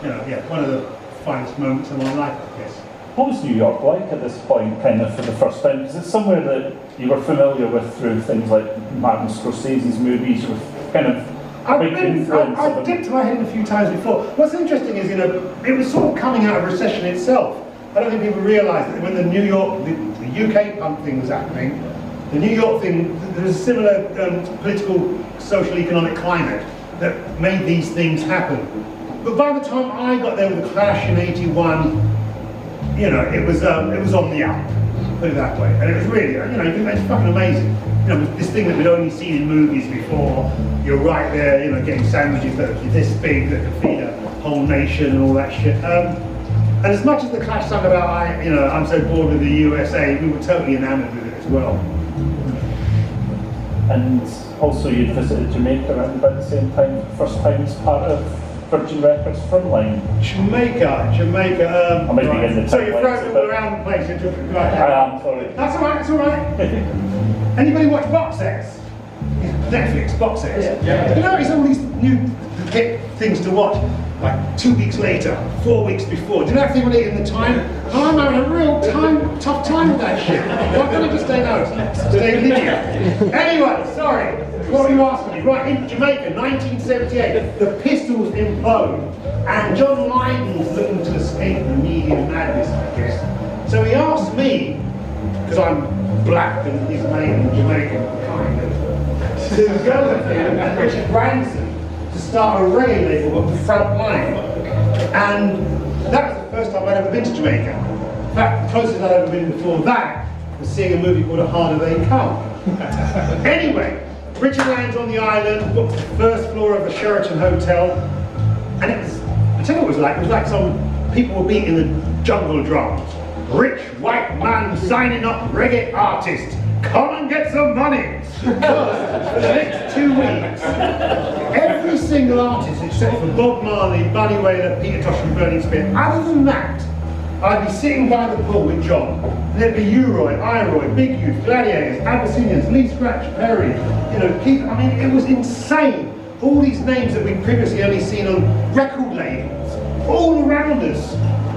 You know, yeah, one of the finest moments of my life, I guess. What was New York like at this point, kind of for the first time? Because it's somewhere that you were familiar with through things like Martin Scorsese's movies, you were kind of a big influence. I've dipped my head in a few times before. What's interesting is, you know, it was sort of coming out of recession itself. I don't think people realise that when the New York, the UK punk thing was happening, the New York thing, there was a similar political, social, economic climate that made these things happen. But by the time I got there with the Clash in '81, you know, it was on the up, put it that way. And it was really, you know, it's fucking amazing. You know, this thing that we'd only seen in movies before, you're right there, you know, getting sandwiches that are this big that could feed a whole nation and all that shit. And as much as the Clash sung about, I'm so bored with the USA, we were totally enamoured with it as well. And also you visited Jamaica around about the same time, first time as part of Virgin Records Frontline. Jamaica. I might be getting the so you're throwing timelines all around the place. Right. I am, sorry. That's all right. Anybody watch box sets? Netflix box sets. Yeah. You know, it's all these new hit things to watch. Like 2 weeks later, 4 weeks before. Do you know everything when in the time? Oh, I'm having a real tough time with that shit. Why can't I just stay out? Stay with Lydia. Anyway, sorry. What were you asking me? Right, in Jamaica, 1978, the Pistols implode, and John Lydon's looking to escape the media madness, I guess. So he asked me, because I'm black and he's made in Jamaican, kind of, to go with him and Richard Branson to start a reggae label called The Front Line. And that was the first time I'd ever been to Jamaica. In fact, the closest I'd ever been before that was seeing a movie called A Harder They Come. Anyway, Richard lands on the island, booked the first floor of a Sheraton hotel, and it was, I tell you what it was like some people were beating the jungle drums. Rich white man signing up reggae artists. Come and get some money! Because for the next 2 weeks, every single artist except for Bob Marley, Bunny Wailer, Peter Tosh and Burning Spear, other than that, I'd be sitting by the pool with John. And there'd be U-Roy, I-Roy, Big Youth, Gladiators, Abyssinians, Lee Scratch Perry, you know, Keith, I mean, it was insane. All these names that we'd previously only seen on record labels, all around us.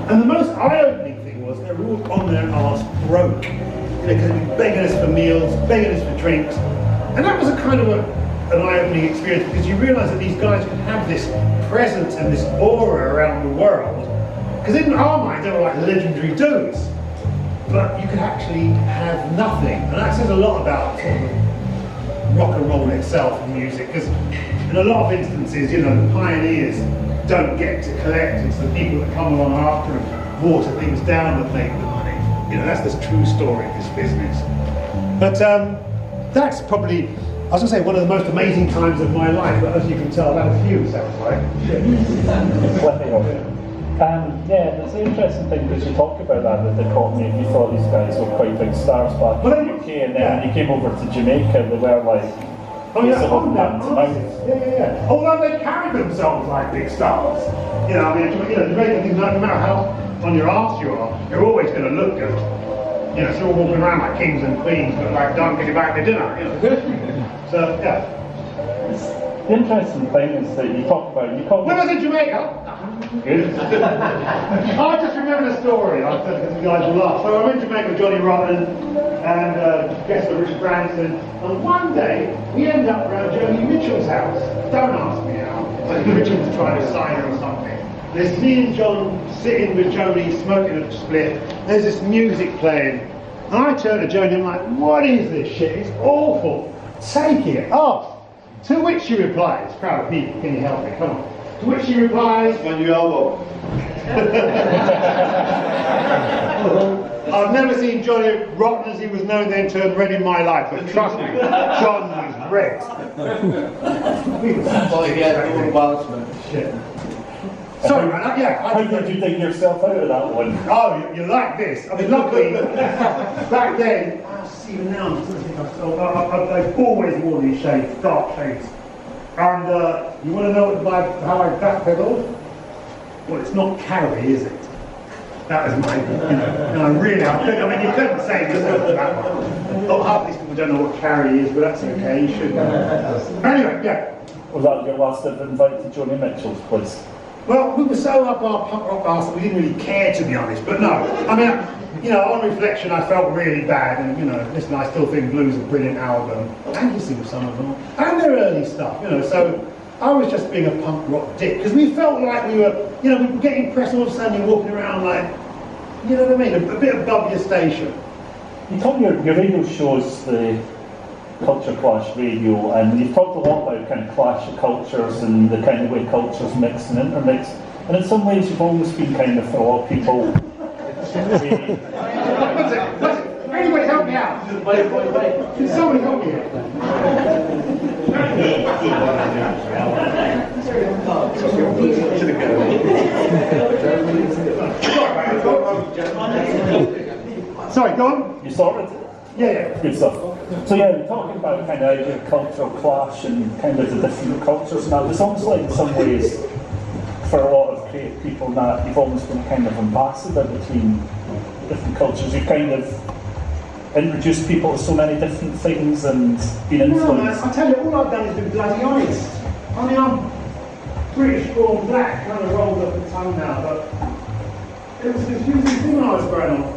And the most eye-opening thing was they were all on their arse broke. Because they'd be begging us for meals, begging us for drinks. And that was a kind of an eye-opening experience because you realise that these guys could have this presence and this aura around the world. Because in our minds, they were like legendary dudes. But you could actually have nothing. And that says a lot about sort of rock and roll itself and music. Because in a lot of instances, you know, the pioneers don't get to collect. It's the people that come along after and water things down that make the money. You know, that's the true story of this business. But that's probably, I was going to say, one of the most amazing times of my life, but as you can tell, that was few, sounds like. Yeah, it's an interesting thing because you talk about that with the dichotomy. You thought these guys were quite big stars back in the UK, and then when you came over to Jamaica, they were like Oh yeah, Some of them yeah, hand to mouth. yeah. Although they carry themselves like big stars. You know, I mean, Jamaican things, no matter how on your arse you are, you're always going to look good. You know, still walking around like kings and queens, but like don't get you back to dinner. You know. So yeah. The interesting thing is that you talk about, you call When I was in Jamaica, good. I just remember the story. I said because you guys will laugh. So I went to Jamaica with Johnny Rotten and guest with Richard Branson, and one day we ended up around Joni Mitchell's house. Don't ask me how. Like Richard was trying to sign her or something. There's me and John sitting with Joni smoking a split. There's this music playing, and I turn to Joni and I'm like, "What is this shit? It's awful. Take it off." To which she replies, "Crowd of people, can you help me? Come on." To which she replies, "When you elbow." I've never seen Johnny rotten as he was known then turn red in my life, but trust me, John was red. Shit. Sorry, man. How did you dig yourself out of that one? Oh, you like this? I mean, luckily, back then, even now, I've always worn these shades, dark shades. And you want to know how I backpedaled? Well, it's not carry, is it? That was my, you know, really, I mean, you couldn't say this over that one. Oh, half these people don't know what carry is, but that's okay, you should know. Anyway, yeah. Was that your last ever invite to Joni Mitchell's place? Well, we were so up our punk rock arse that we didn't really care, to be honest, but no. I mean, you know, on reflection, I felt really bad, and, you know, listen, I still think Blue's a brilliant album, and you sing some of them, and their early stuff, you know, so I was just being a punk rock dick, because we felt like we were, you know, we were getting press all of a sudden, walking around like, you know what I mean, a bit above your station. You talk your radio shows, the Culture Clash Radio, and you've talked a lot about kind of clash of cultures and the kind of way cultures mix and intermix, and in some ways you've always been kind of, for a lot of people, What's it? Anybody help me out? Can somebody help me out? Sorry, go on. You sorted? Yeah. Good stuff. So yeah, we're talking about kind of your cultural clash and kind of the different cultures now. It's almost like in some ways, for a lot of creative people, that you've almost been kind of ambassador between different cultures. You've kind of introduced people to so many different things and been influenced. No, man, I tell you, all I've done is be bloody honest. I mean, I'm British born black, kind of rolled up the tongue now, but it was a confusing thing when I was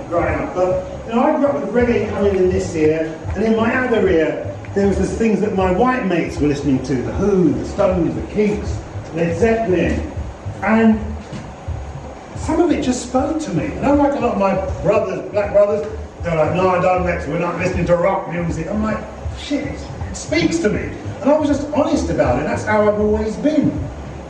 growing up. But you know, I grew up with reggae coming in this ear, and in my other ear, there was the things that my white mates were listening to: the Who, the Stones, the Kinks, Led Zeppelin, and some of it just spoke to me. And unlike a lot of my brothers, black brothers, they're like, "No, I don't, Lex, we're not listening to rock music." I'm like, shit, it speaks to me. And I was just honest about it. That's how I've always been.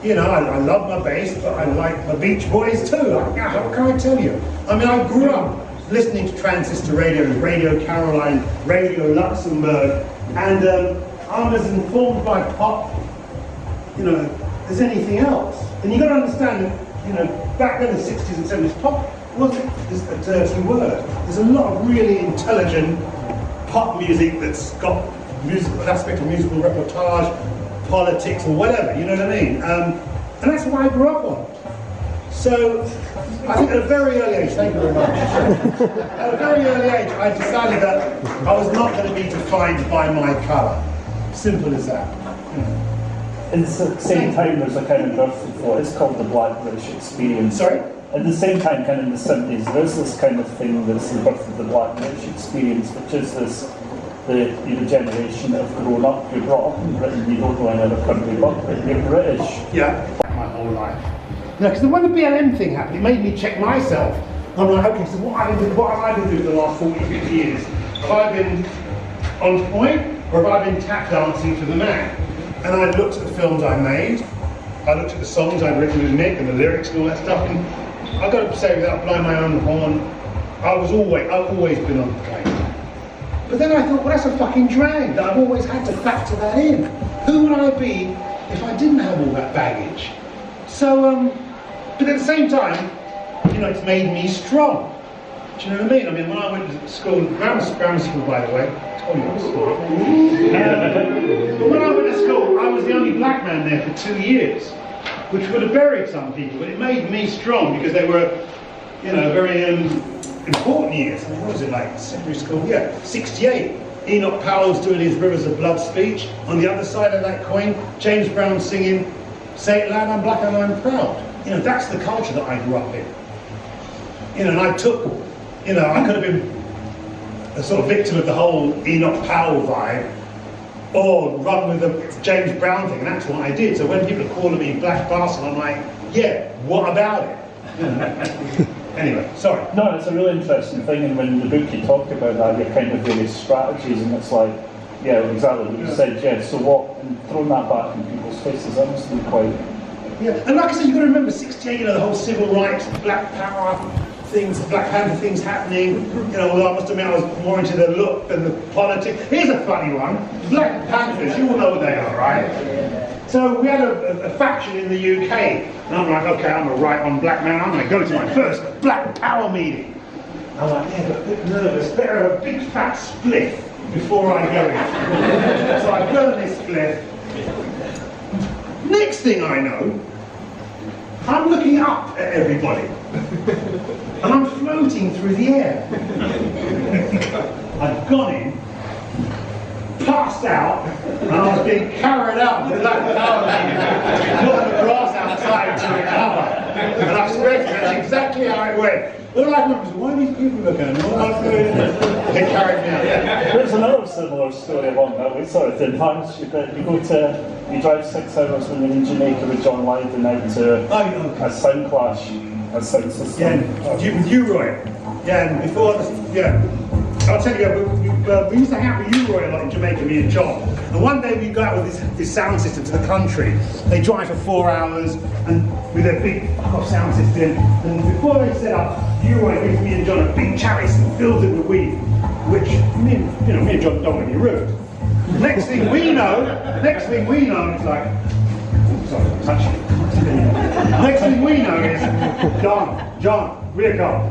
You know, I love my bass, but I like the Beach Boys too. How can I tell you? I mean, I grew up listening to transistor radio, Radio Caroline, Radio Luxembourg, and I'm as informed by pop, you know, as anything else. And you've got to understand that, you know, back then in the 60s and 70s, pop wasn't a dirty word. There's a lot of really intelligent pop music that's got musical aspect of musical repertoire, politics or whatever, you know what I mean? And that's what I grew up on. So, I think at a very early age, thank you very much. At a very early age, I decided that I was not going to be defined by my colour. Simple as that. You know. In the same time, there's a kind of birth of what is called the Black British experience. Sorry? At the same time, kind of in the 70s, there is this kind of thing that's the birth of the Black British experience, which is this, the generation that have grown up, you're brought up in Britain, you don't know any other country but Britain, you're British. Yeah. My whole life. You know, because when the BLM thing happened, it made me check myself. I'm like, okay, so what have I been doing for the last 40, 50 years? Have I been on point, or have I been tap dancing to the man? And I looked at the films I made, I looked at the songs I'd written with Nick and the lyrics and all that stuff, and I've got to say, without blowing my own horn, I've always been on the plane. But then I thought, well, that's a fucking drag, that I've always had to factor that in. Who would I be if I didn't have all that baggage? So, but at the same time, you know, it's made me strong. Do you know what I mean? I mean, when I went to school, grammar school, by the way, I told you that story. But when I went to school, I was the only black man there for 2 years, which would have buried some people, but it made me strong because they were, you know, very important years. I mean, what was it like? Secondary school? Yeah, 68. Enoch Powell's doing his Rivers of Blood speech. On the other side of that coin, James Brown singing, "Say it loud, I'm black and I'm proud." You know, that's the culture that I grew up in. You know, and I took, you know, I could have been a sort of victim of the whole Enoch Powell vibe, or run with the James Brown thing, and that's what I did. So when people are calling me black bastard, I'm like, yeah, what about it? You know? Anyway, sorry. No, it's a really interesting thing, and when in the book you talk about that, your kind of various strategies, and it's like, yeah, exactly what you said, yeah, so what, and throwing that back in people's faces, that must be quite... Yeah, and like I said, you've got to remember 68, you know, the whole civil rights, black power things, Black Panther things happening, you know, although I must admit I was more into the look than the politics. Here's a funny one, Black Panthers, you all know what they are, right? So we had a faction in the UK, and I'm like, okay, I'm a right-on black man, I'm going to go to my first Black Power meeting. I'm like, yeah, but a bit nervous, better have a big fat spliff before I go in. So I burn this spliff. Next thing I know, I'm looking up at everybody, and I'm floating through the air. I'd gone in, passed out, and I was being carried out to the Black Power meeting, not on the grass outside to recover. And I swear to you, that's exactly how it went. All I remember was, why are these people looking at me? What am I doing? They carried me out. There's another similar story along that way, sorry to advance you, but you drive 6 hours when you're in Jamaica with John Lydon out to a sound clash, a sound system. Yeah, with you, Roy. Yeah, and before this, yeah. I'll tell you, we used to hang out with you, Roy, a lot in Jamaica, me and John. And one day we go out with this sound system to the country. They drive for 4 hours and with a big sound system. And before they set up, you, Roy, gives me and John a big chalice and fills it with weed, which me and John don't want to be rude. Next thing we know, it's like, sorry, touch it. Next thing we know is, John, rear car.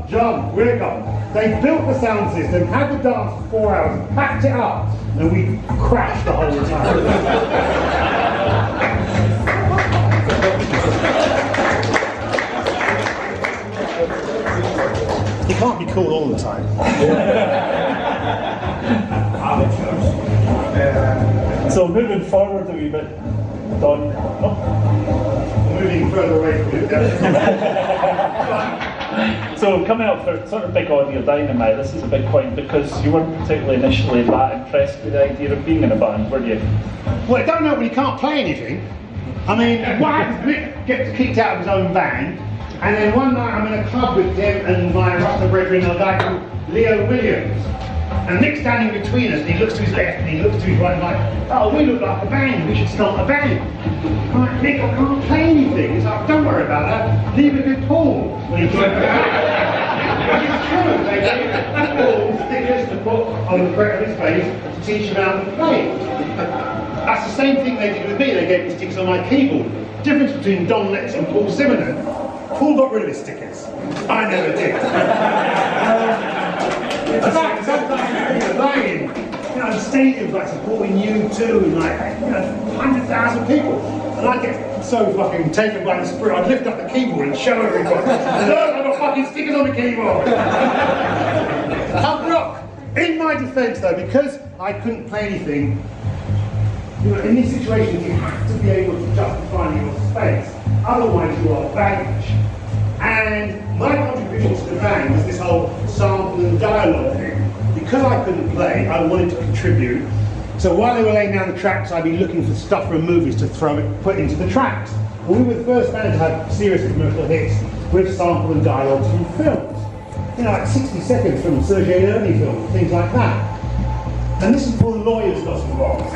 John, rear car. They built the sound system, had the dance for 4 hours, packed it up, and we crashed the whole time. You can't be cool all the time. So moving forward a wee bit, Don. Moving further away from it. So coming up for sort of big audio Dynamite, this is a big point because you weren't particularly initially that impressed with the idea of being in a band, were you? Well, I don't know when he can't play anything. I mean, what happens, Mick gets kicked out of his own band, and then one night I'm in a club with him and my Rasta brethren, a guy called Leo Williams. And Nick's standing between us, and he looks to his left, and he looks to his right, and like, oh, we look like a band, we should start a band. I'm like, Nick, I can't play anything. He's like, don't worry about that, leave it with Paul. When he joined the band. But it's true, they gave Paul stickers to put on the front of his face to teach him how to play. That's the same thing they did with me, they gave me stickers on my keyboard. The difference between Don Letts and Paul Simonon, Paul got rid of his stickers. I never did. In fact, sometimes you're lying, you know, stadiums like supporting you too, and like, you know, 100,000 people. And I get so fucking taken by the spirit, I'd lift up the keyboard and show everybody. Look, I've got fucking stickers on the keyboard. Punk rock. In my defence though, because I couldn't play anything, you know, in these situations you have to be able to justify your space, otherwise you are baggage. And my contribution to the band was this whole sample and dialogue thing. Because I couldn't play, I wanted to contribute. So while they were laying down the tracks, I'd be looking for stuff from movies to put into the tracks. And we were the first band to have serious commercial hits with sample and dialogues from films. You know, like 60 seconds from Sergei Leone films, things like that. And this is before the lawyers got involved.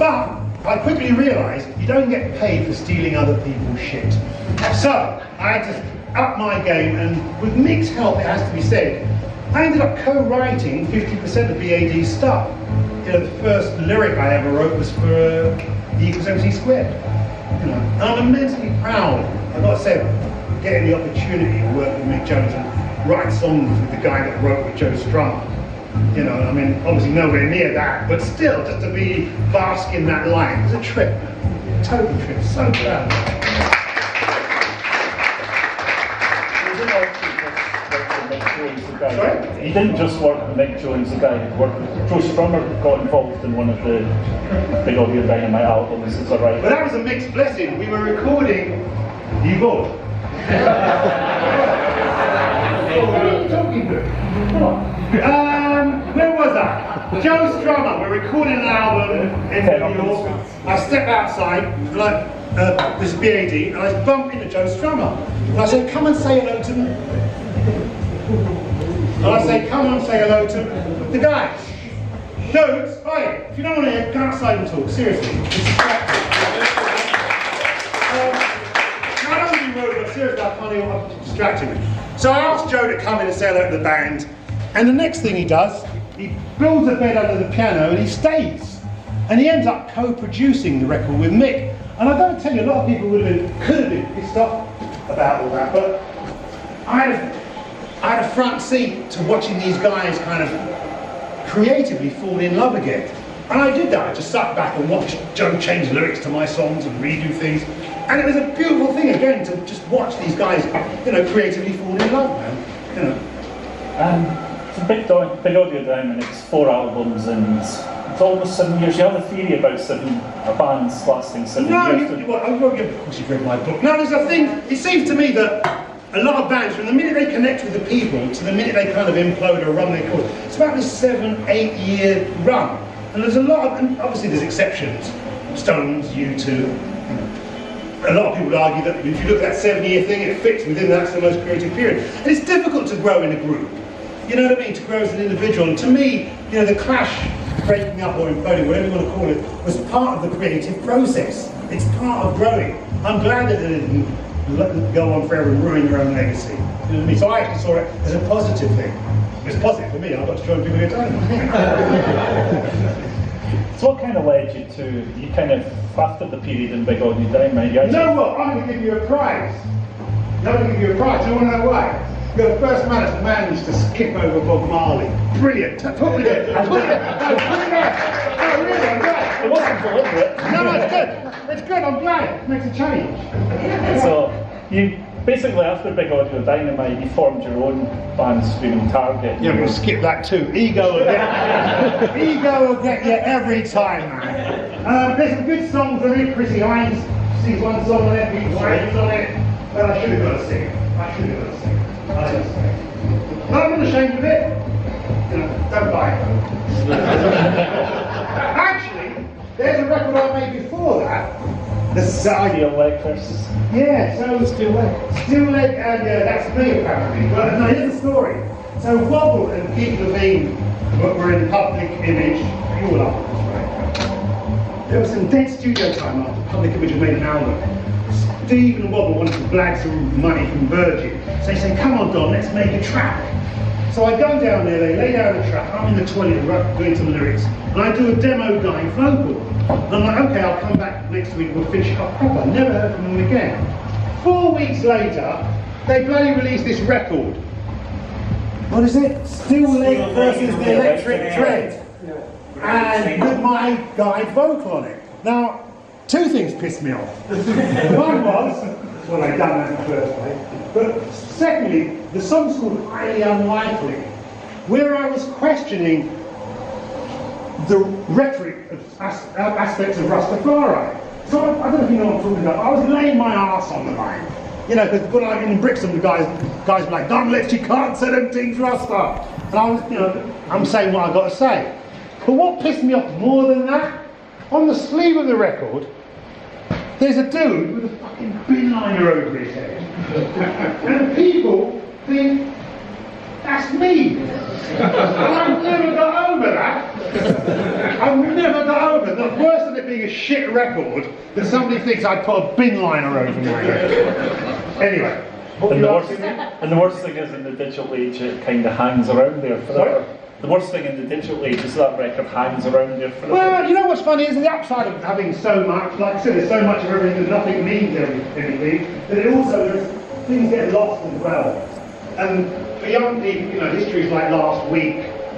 But I quickly realised you don't get paid for stealing other people's shit. So I had to up my game, and with Mick's help, it has to be said, I ended up co-writing 50% of BAD's stuff. You know, the first lyric I ever wrote was for E = MC². You know, and I'm immensely proud, I've got to say, getting the opportunity to work with Mick Jones and write songs with the guy that wrote with Joe Strummer. You know, I mean, obviously nowhere near that, but still, just to be bask in that light, it was a trip, total trip, so proud. Sorry? He didn't just work with Mick Jones, the guy who worked with Joe Strummer, got involved in one of the Big Audio Dynamite albums, is that right? But that was a mixed blessing. We were recording. You bored? What are you talking to? Come on. Where was I? Joe Strummer. We're recording an album in New York. I step outside, like this is BAD, and I bump into Joe Strummer. And I say, come and say hello to me. And I say, come on, say hello to the guys. Dudes, hey, if you don't want to hear, go outside and talk, seriously. It's distracting. I don't want to be rude, but seriously, I can't hear what's distracting me. So I asked Joe to come in and say hello to the band, and the next thing he does, he builds a bed under the piano and he stays. And he ends up co-producing the record with Mick. And I gotta tell you, a lot of people could have been pissed off about all that, but I had a front seat to watching these guys kind of creatively fall in love again. And I did that. I just sat back and watched Joe change lyrics to my songs and redo things. And it was a beautiful thing again to just watch these guys, you know, creatively fall in love, man. You know. It's a big audio dynamic. It's 4 albums and it's almost 7 years. You have a theory about bands lasting 7 years. Of course you've read my book. No, there's a thing. It seems to me that a lot of bands, from the minute they connect with the people to the minute they kind of implode or run their course, it's about this 7-8 year run. And there's a lot of, and obviously there's exceptions. Stones, U2. A lot of people would argue that if you look at that 7-year thing, it fits within that's the most creative period. And it's difficult to grow in a group. You know what I mean? To grow as an individual. And to me, you know, the Clash breaking up or imploding, whatever you want to call it, was part of the creative process. It's part of growing. I'm glad that it didn't go on forever and ruin your own legacy. You know what I mean? So I actually saw it as a positive thing. It's positive for me. I got to show people a good time. So what kind of led you to, you kind of, after the period in Big Audio Dynamite, you know what? I'm going to give you a prize. I'm going to give you a prize. Do you want to know why? You're the first man that's managed to skip over Bob Marley. Brilliant. Put it there. Put it there. No, really, I'm glad. It wasn't deliberate. No, it's good. It's good. I'm glad. It makes a change. So you basically, after Big Audio Dynamite, you formed your own band, Screaming Target. Yeah, we'll skip that too. Ego will get you every time, man. There's some good songs on it. Chrissy Hines sings one song on it. Pete Hines on it. But I should have got to sing it. I'm not ashamed of it. You know, don't buy it. Actually, there's a record I made before that. Steel Leg versus. Yeah, so Steel Leg, and that's me apparently. But no, here's the story. So Wobble and Keith Levine were in public image. You all up, right? There was some dead studio time after Public Image had made an album. Steve and Wobble wanted to blag some money from Virgin. So they say, come on Don, let's make a track. So I go down there, they lay down a track, I'm in the toilet doing some lyrics, and I do a demo guy vocal. And I'm like, okay, I'll come back next week, we'll finish it up proper. I never heard from them again. 4 weeks later, they bloody released this record. What is it? Steel Leg versus the Electric Tread. And with my guide vocal on it. Now, 2 things pissed me off. One was, well, I'd done that in the first place. But secondly, the song's called Highly Unlikely, where I was questioning the rhetoric of aspects of Rastafari. So I don't know if you know what I'm talking about. I was laying my arse on the line. You know, because when I in Brixton, the guys were like, don't let you can't say them things, Rasta. And I was, you know, I'm saying what I got to say. But what pissed me off more than that, on the sleeve of the record, there's a dude with a fucking bin liner over his head. And people think, that's me. And I've never got over that. I've never got over that. Worse than it being a shit record, that somebody thinks I put a bin liner over my head. Anyway. And the worst thing is, in the digital age, it kind of hangs around there forever. Sorry? The worst thing in the digital age is that record hangs around there forever. Well, you know what's funny is the upside of having so much, like I said, there's so much of everything that nothing means anything, that it also, things get lost as well. And for young people, you know, history's like last week,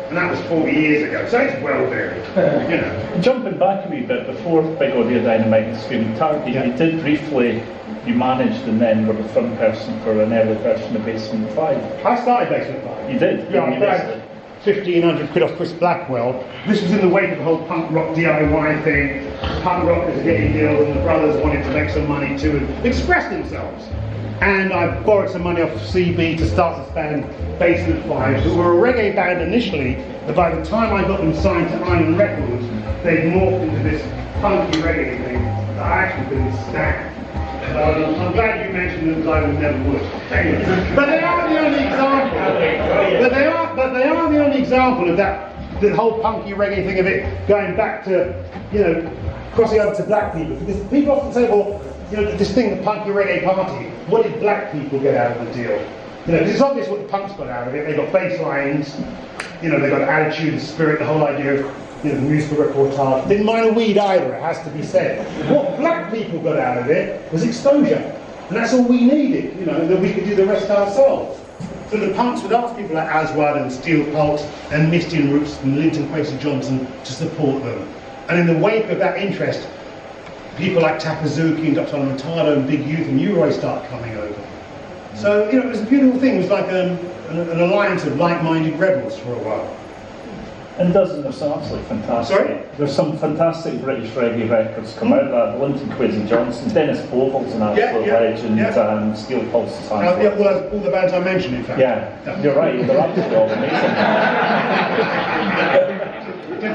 and that was 40 years ago, so it's well buried, you know. Jumping back a wee bit, before Big Audio Dynamite and Screaming Target, Yeah. you did briefly, you managed and then were the front person for an early version of Basement 5. I started Basement 5. You did? Yeah, You I missed grabbed 1,500 quid off Chris Blackwell. This was in the wake of the whole punk rock DIY thing. Punk rockers getting deals, and the brothers wanted to make some money too and express themselves. And I borrowed some money off CB to start this band, Basement 5, who were a reggae band initially, but by the time I got them signed to Iron Records, they'd morphed into this punky reggae thing that I actually couldn't stand. I'm glad you mentioned them, because I would never would. Anyway, but they are the only example. But they are the only example of that, the whole punky reggae thing of it going back to, you know, crossing over to black people. Because people often say, well, you know, this thing, the punky reggae party, what did black people get out of the deal? You know, 'cause it's obvious what the punks got out of it. They got bass lines, you know, they got attitude and spirit, the whole idea of, you know, the musical reportage. Didn't mind a weed either, it has to be said. What black people got out of it was exposure. And that's all we needed, you know, that we could do the rest ourselves. So the punks would ask people like Aswad and Steel Pulse and Misty and Roots and Linton Kwesi Johnson to support them. And in the wake of that interest, people like Takazuki and Dr. Lamentado and Big Youth and Uroi start coming over. So, you know, it was a beautiful thing. It was like an alliance of like-minded rebels for a while. And there's some absolutely fantastic. Sorry? There's some fantastic British reggae records come out of that. Linton Kwesi Johnson, Dennis Bovel's an absolute legend, and Steel Pulse is Yeah, well, all the bands I mentioned, in fact. Yeah, you're right. They're absolutely all amazing.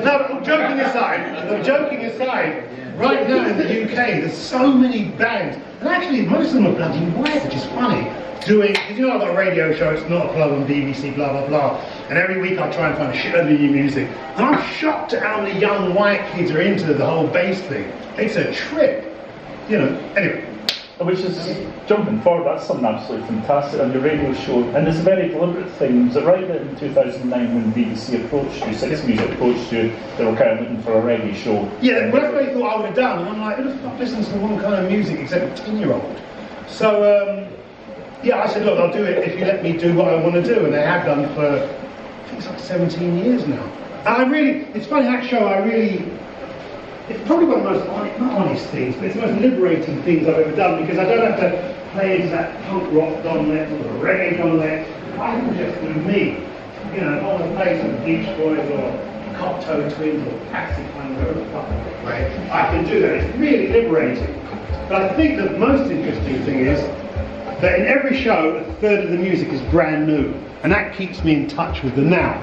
No, but joking aside, right now in the UK, there's so many bands, and actually most of them are bloody white, which is funny. Doing, because you know I've got a radio show, it's not a plug on BBC, blah blah blah, and every week I try and find a shitload of new music, and I'm shocked at how many young white kids are into the whole bass thing. It's a trip, you know. Anyway. Which is, jumping forward, that's something absolutely fantastic on your radio show, and it's a very deliberate thing. Was it right that in 2009 when BBC approached you, Six Music approached you, they were kind of looking for a reggae show? Yeah, well, that's what they thought I would have done, and I'm like, who the fuck listens to one kind of music except a 10-year-old? So, yeah, I said, look, I'll do it if you let me do what I want to do, and they have done for, I think it's like 17 years now. And it's funny, that show, it's probably one of the most, not honest things, but it's the most liberating things I've ever done, because I don't have to play into that punk rock dominant or the reggae dominant. I can just do me. You know, if I want to play some Beach Boys or Cocteau Twins or Taxi Clan, whatever the fuck I can play, I can do that. It's really liberating. But I think the most interesting thing is that in every show, a third of the music is brand new, and that keeps me in touch with the now.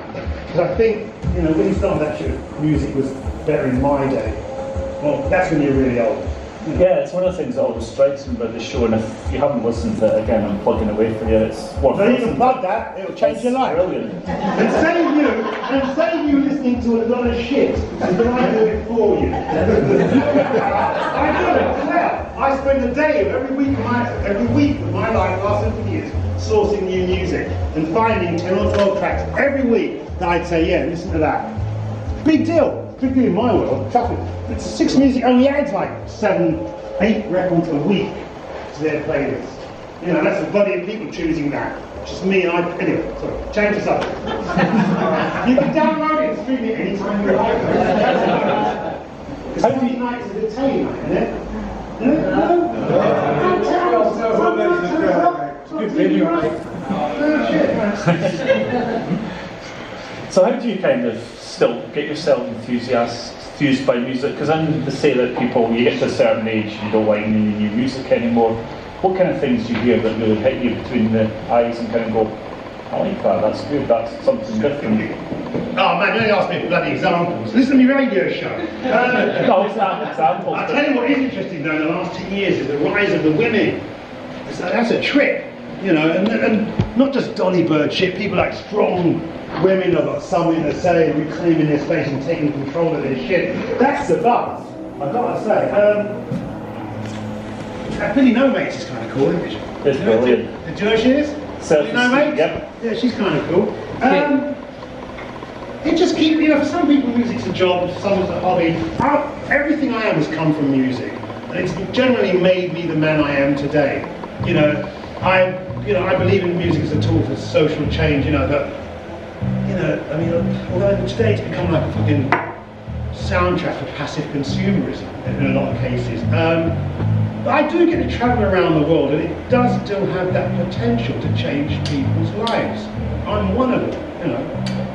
Because I think, you know, when you started that show, music was better in my day. Well, that's when you're really old. Yeah, it's one of the things that always strikes me about the show, and if you haven't listened to it, again, I'm plugging away for you, it's worth So you listening can plug that, it'll change your life. Brilliant. And save you listening to a lot of shit, and then I do it for you. I do it, yeah. I spend a day of every week of my life, last 50 years, sourcing new music and finding 10 or 12 tracks every week that I'd say, yeah, listen to that. Big deal. Big deal in my world. Trust me. It's Six Music only adds like 7, 8 records a week to their playlist. You know, that's a body of people choosing that. Just me and I. Anyway, sorry. Change the subject. You can download it and stream it anytime you like. Because Saturday night is a bit tame night, isn't it? No? Don't tell us. Good video, mate. Oh, shit, man. So how do you kind of still get yourself enthused by music? Because then they say that people, you get to a certain age, you don't like any new music anymore. What kind of things do you hear that really hit you between the eyes and kind of go, I like that, that's good, that's something different? Oh man, don't ask me for bloody examples. Listen to my radio show. No, it's not an example. I'll tell you what is interesting though in the last 10 years is the rise of the women. That's a trip, you know, and not just Dolly Bird shit, people like strong women have got something to say, reclaiming their space and taking control of their shit. That's the buzz, I've got to say. Billy No Mates is kind of cool, isn't she? It's brilliant. Do you know who she is? Billy No Mates? Yep. Yeah, she's kind of cool. It just keeps, you know, for some people music's a job, for some it's a hobby. Everything I am has come from music. And it's generally made me the man I am today. You know, I believe in music as a tool for social change. Although today it's become like a fucking soundtrack for passive consumerism in a lot of cases. But I do get to travel around the world, and it does still have that potential to change people's lives. I'm one of them,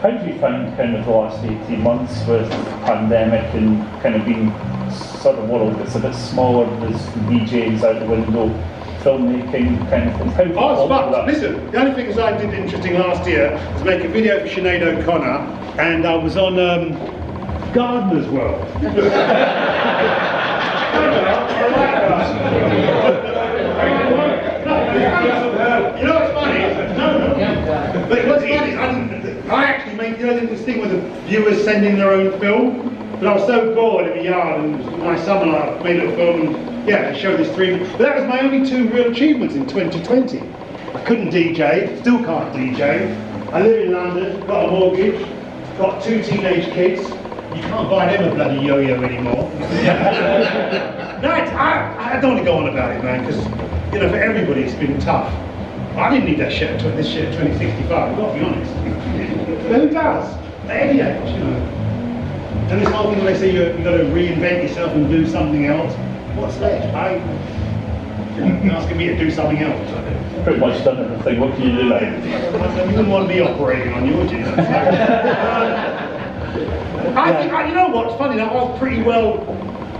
How do you find kind of the last 18 months with pandemic and kind of being sort of world that's a bit smaller, there's DJs out the window, filmmaking kind of things? How do you Oh, it's cope with fun. that? Listen, the only things I did interesting last year was make a video for Sinead O'Connor, and I was on Gardener's World. You know what's funny? No. But what's funny, I actually made, this thing where the viewers send in their own film, but I was so bored in the yard, and my son and I made a little film, and I showed this 3 minutes. But that was my only 2 real achievements in 2020. I couldn't DJ, still can't DJ. I live in London, got a mortgage, got 2 teenage kids. You can't buy them a bloody yo-yo anymore. No, I don't want to go on about it, man, because for everybody it's been tough. I didn't need this shit at 2065. I've got to be honest. But who does? At any age, And this whole thing where they say you've got to reinvent yourself and do something else. What's left? You're asking me to do something else. Pretty much done everything. What can you do now? You wouldn't want to be operating on you, would you? I think, you know what's funny, I was pretty well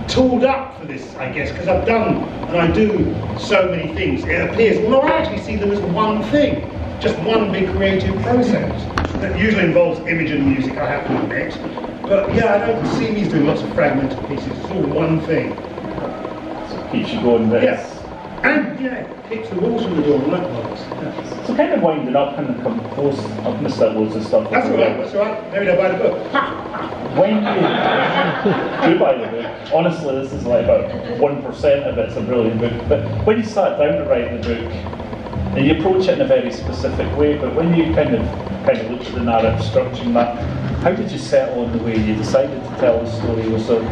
tooled up for this, I guess, because I've done and I do so many things. It appears, I actually see them as one thing, just one big creative process that usually involves image and music, I have to admit. But I don't see me doing lots of fragmented pieces. It's all one thing. So it keeps you going there. Yes. And keeps the walls from the door likewise. So kind of winding up and come close. I've missed out loads of stuff. That's all right. Maybe they'll buy the book. When you do buy the book, honestly, this is like about 1% of it's a brilliant book. But when you sat down to write the book, and you approach it in a very specific way, but when you kind of looked at the narrative structure and that, how did you settle on the way you decided to tell the story? Was there...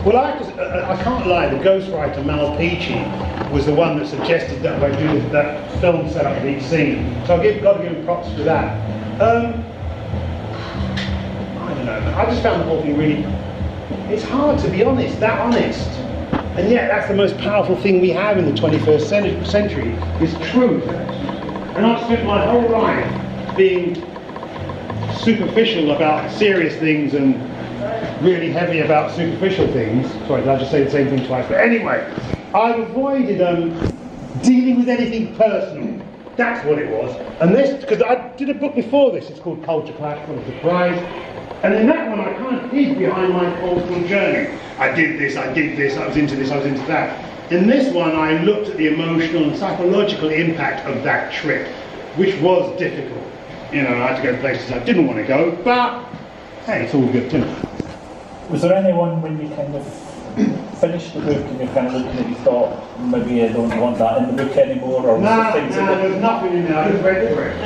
Well, I can't lie, the ghostwriter Mal Peachy was the one that suggested that I do that film setup of each scene. So I've got to give him props for that. I don't know, I just found the whole thing really, it's hard to be honest, that honest. And yet that's the most powerful thing we have in the 21st century, is truth. And I've spent my whole life being superficial about serious things and really heavy about superficial things. Sorry, did I just say the same thing twice? But anyway, I've avoided dealing with anything personal. That's what it was. And this, because I did a book before this, it's called Culture Clash, won a surprise. And in that one I kind of hid behind my cultural journey. I did this, I was into this, I was into that. In this one I looked at the emotional and psychological impact of that trip, which was difficult. I had to go to places I didn't want to go, but hey, it's all good too. Was there anyone when you kind of finished the book and you're kind of looking at it, you thought, maybe I don't want that in the book anymore? Or was there things there's nothing in there, I just read through it.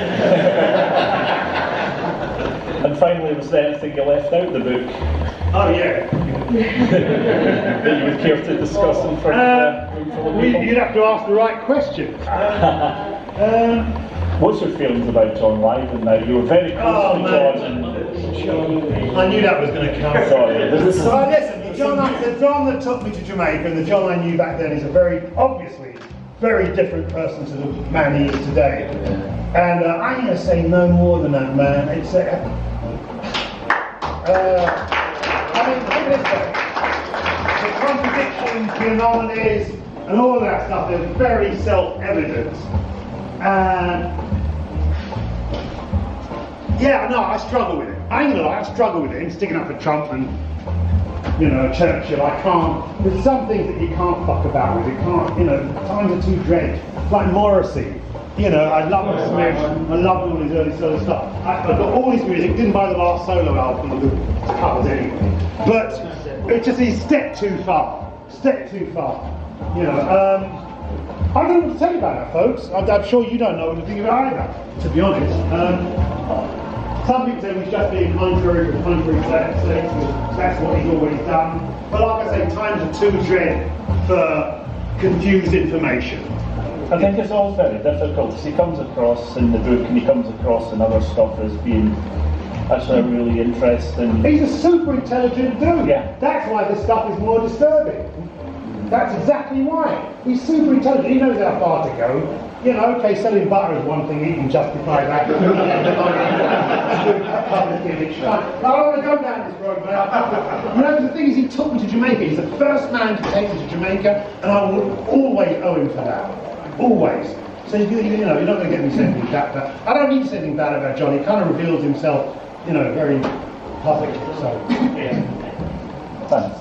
And finally, was there anything you left out of the book? Oh yeah. That you would care to discuss in front of a room full of people? You'd have to ask the right question. What's your feelings about John Lydon now? You were very close to John. I knew that was going to come. Sorry. So listen, the John that took me to Jamaica and the John I knew back then is a obviously very different person to the man he is today. And I'm going to say no more than that, man. It's look at this way. The contradictions, the anomalies, and all of that stuff, they're very self-evident. I struggle with it. I ain't gonna lie, I struggle with it. Sticking up for Trump and, Churchill, I can't. There's some things that you can't fuck about with. You can't, times are too dread. It's like Morrissey. I love the Smith, I love all his early solo stuff. I've got all his music, didn't buy the last solo album, the covers anyway. But it's just, he stepped too far. I don't know what to tell you about that, folks. I'm sure you don't know what to think about either, to be honest. Some people say he's just being contrary to contrary sake, that's what he's always done. But like I say, times are too dread for confused information. I think it's all very difficult, because he comes across in the book and he comes across in other stuff as being actually really interesting. He's a super intelligent dude. Yeah. That's why this stuff is more disturbing. That's exactly why. He's super intelligent. He knows how far to go. You know, okay, selling butter is one thing. He can justify that. Public image. I don't want to go down this road, but you know, the thing is, he took me to Jamaica. He's the first man to take me to Jamaica, and I will always owe him for that. Always. So you know, you're not going to get me saying anything bad. I don't need to say anything bad about John. He kind of reveals himself, you know, very public. So, yeah. Thanks.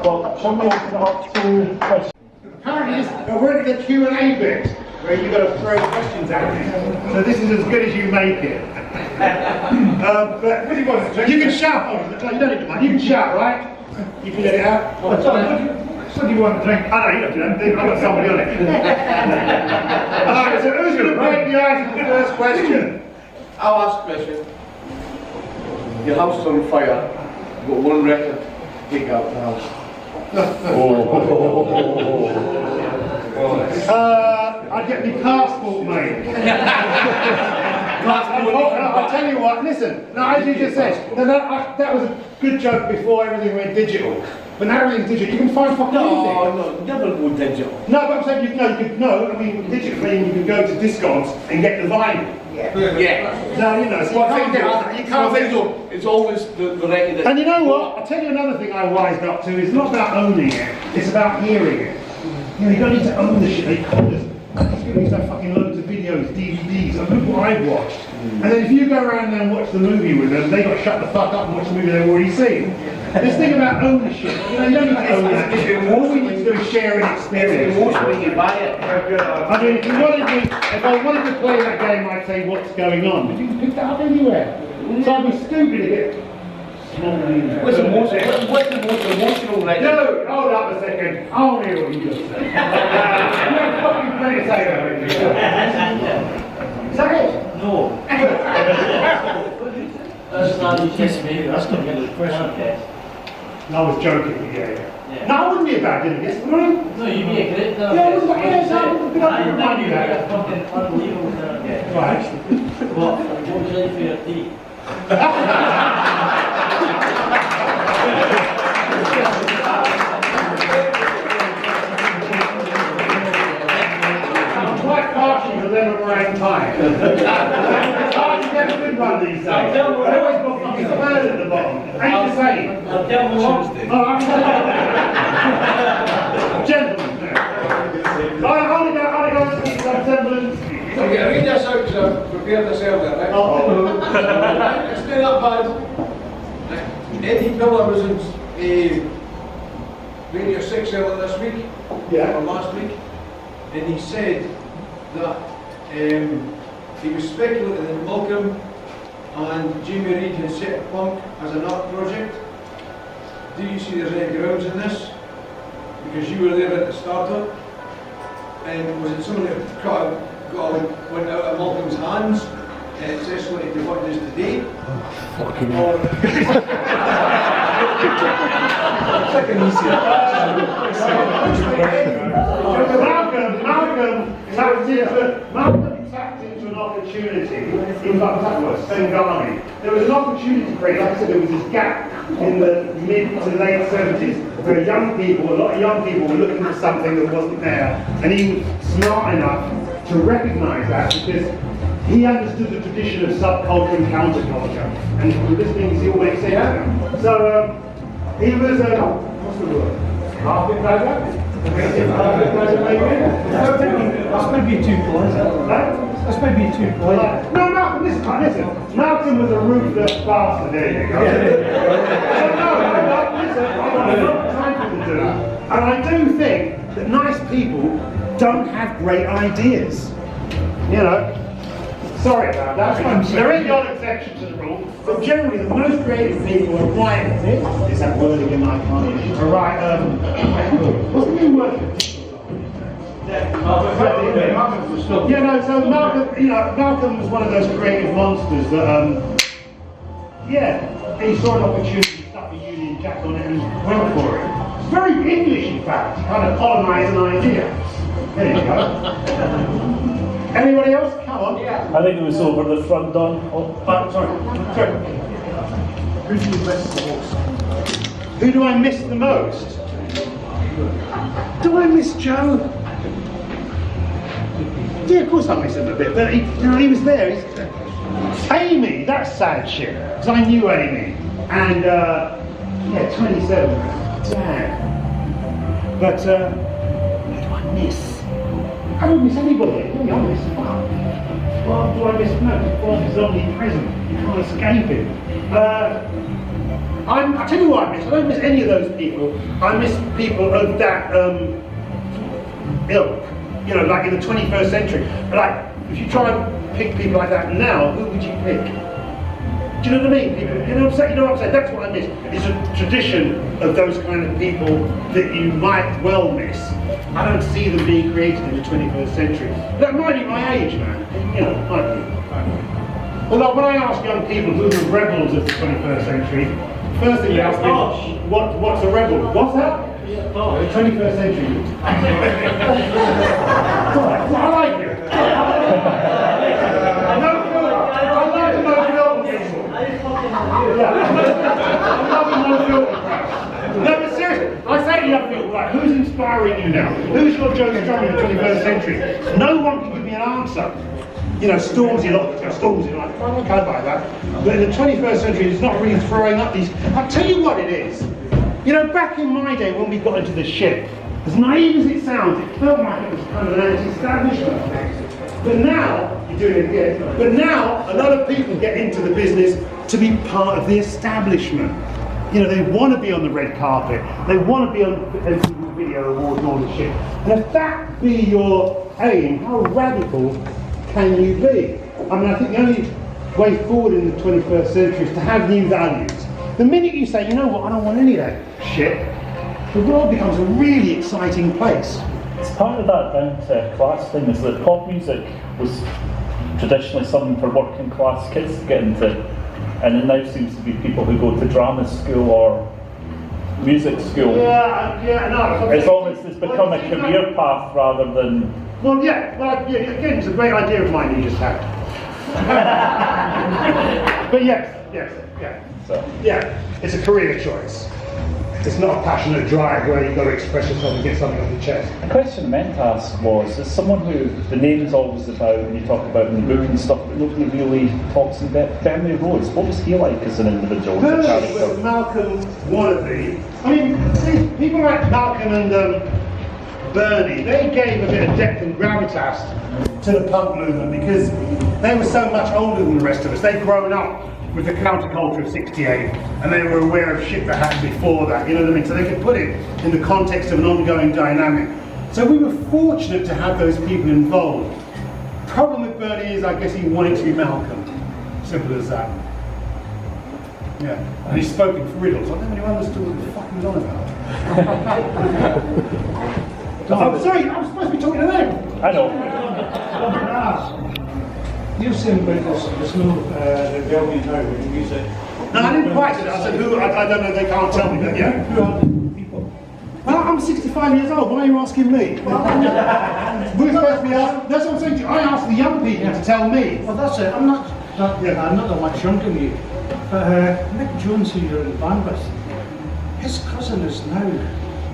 Well, shall we open up to questions? Apparently, we're in the Q&A bit, where you've got to throw questions at me. So this is as good as you make it. But you can shout. Oh, you don't need to mind. You can shout, right? You can let it out. Oh, sorry. What do you want to drink? I know, you don't do that. I've got somebody on it. Alright, so who's going to break the ice with the first question? I'll ask a question. Your house is on fire. You've got one record to take out the house. I'd get my passport made. I'll tell you what, listen, now as you just said, that was a good joke before everything went digital. But now everything's digital, you can find fucking anything. No, never go digital. No, but I'm saying digitally you can go to Discogs and get the vinyl. Yeah. No, you know, so you can't get so it's always the record. And you know what? I'll tell you another thing I wised up to. It's not about owning it, it's about hearing it. You know, you don't need to own the shit. They call us. They used to have fucking loads of videos, DVDs, and look what I've watched. And then if you go around there and watch the movie with them, they got to shut the fuck up and watch the movie they've already seen. This thing about ownership, you know, you don't need to own that. All we need to do is share an experience. You buy it. I mean, if I wanted to play that game, I'd say what's going on. But you can pick that up anywhere. So I'd be stupid to get small music. What's the most emotional record? No, hold up a second. I want to hear what you just said. You have fucking plenty to say about it. Is that it? No. That's not just me. That's not really the question. I was joking, yeah. No, I wouldn't be a bad dinner guest, would I? No, you'd be a great dinner Yeah, guest. yes, I would be I you think that. you'd be a fucking unbelievable dinner guest. Right. What would you like for your tea? I'm quite partial to them orangutan. It's hard to get a good one these days. They always got fucking bird at the bottom. Ain't the same. I'll tell you what. Gentlemen. I go to see some semblance. Okay, read this out to prepare yourself there, right? It's not that bad. Eddie Miller was in Radio 6 earlier this week, Yeah. or last week, and he said that he was speculating that Malcolm and Jamie Reid had set up punk as an art project. Do you see there's any grounds in this? Because you were there at the starter, and was it something that went out of Malcolm's hands and it's escalated to what it is today? Or Malcolm tapped into an opportunity in Sengani. There was an opportunity created, like I said, there was this gap in the mid to late 70s where a lot of young people were looking for something that wasn't there, and he was smart enough to recognise that because he understood the tradition of subculture and counterculture, and with this thing, he all makes sense. So he was what's the word? Carpet bagger? That's maybe too polite. That's maybe too polite. No, Malcolm, listen. Malcolm was a ruthless bastard. There you go. Listen, I'm not trying to do that. And I do think that nice people don't have great ideas. You know. Sorry about that. There is the odd exception to the rule, but generally the most creative people are right. Is that word again? I can't use. All right. What's the new word? Yeah, no. So Malcolm was one of those creative monsters that, he saw an opportunity, stuck a Union Jack on it, and went for it. It's very English, in fact, to kind of colonise an idea. There you go. Anybody else? Come on. I think it was over the front, Don. Oh, Sorry. Who do you miss the most? Who do I miss the most? Do I miss Joe? Yeah, of course I miss him a bit, but he was there. Amy, that's sad shit, because I knew Amy. And, 27. Damn. But, who do I miss? I don't miss anybody. Really, I miss fuck. What do I miss most? Bob is omnipresent. You can't escape him. I tell you what I miss. I don't miss any of those people. I miss people of that ilk. You know, like in the 21st century. Like, if you try and pick people like that now, who would you pick? Do you know what I mean? People, you know what I'm saying? That's what I miss. It's a tradition of those kind of people that you might well miss. I don't see them being created in the 21st century. That might be my age, man. You know, might be. Although when I ask young people who are the rebels of the 21st century, first thing they ask me is, what's a rebel? What's that? The 21st century. I like it. No filter. I like no filter people. Yeah. I love no filter crap. No, but seriously, I say to young people, like, who's inspiring you now? Who's your Joe Strummer in the 21st century? No one can give me an answer. You know, Stormzy, like, well, okay, I buy that. But in the 21st century, it's not really throwing up these. I'll tell you what it is. You know, back in my day when we got into the ship, as naive as it sounds, it felt like it was kind of an anti-establishment thing. But now, you're doing it again, but now a lot of people get into the business to be part of the establishment. You know, they want to be on the red carpet, they want to be on MTV Video Awards and all this shit. And if that be your aim, how radical can you be? I mean, I think the only way forward in the 21st century is to have new values. The minute you say, you know what, I don't want any of that shit, the world becomes a really exciting place. it's part of that down to class thing, is that pop music was traditionally something for working class kids to get into, and it now seems to be people who go to drama school or music school. No. It's almost, it's become a career path rather than... Again, it's a great idea of mine you just had. But yeah. So. Yeah, it's a career choice. It's not a passionate drive where you've got to express yourself and get something off your chest. The question I meant to ask was, as someone who the name's always about, and you talk about in the book and stuff, but nobody really talks in depth. Bernie Rhodes, what was he like as an individual? As a Bernie was character? Malcolm wannabe. I mean, see, people like Malcolm and Bernie, they gave a bit of depth and gravitas to the punk movement because they were so much older than the rest of us. They'd grown up with the counterculture of '68, and they were aware of shit that happened before that, you know what I mean? So they could put it in the context of an ongoing dynamic. So we were fortunate to have those people involved. Problem with Bernie is, I guess he wanted to be Malcolm. Simple as that. Yeah, and he spoke in riddles. I never really understood what the fuck he was on about. I'm sorry, I'm supposed to be talking to them. I know. You're saying about there's no rebellion now with music. No, I didn't quite say that. I said, who? I don't know, they can't tell me that, yeah? Who are the people? Well, I'm 65 years old, why are you asking me? We're supposed to be asking, that's what I'm saying to you. I asked the young people to tell me. Well, that's it. I'm not that much younger than you. But Nick Jones, who you're in the band with, his cousin is now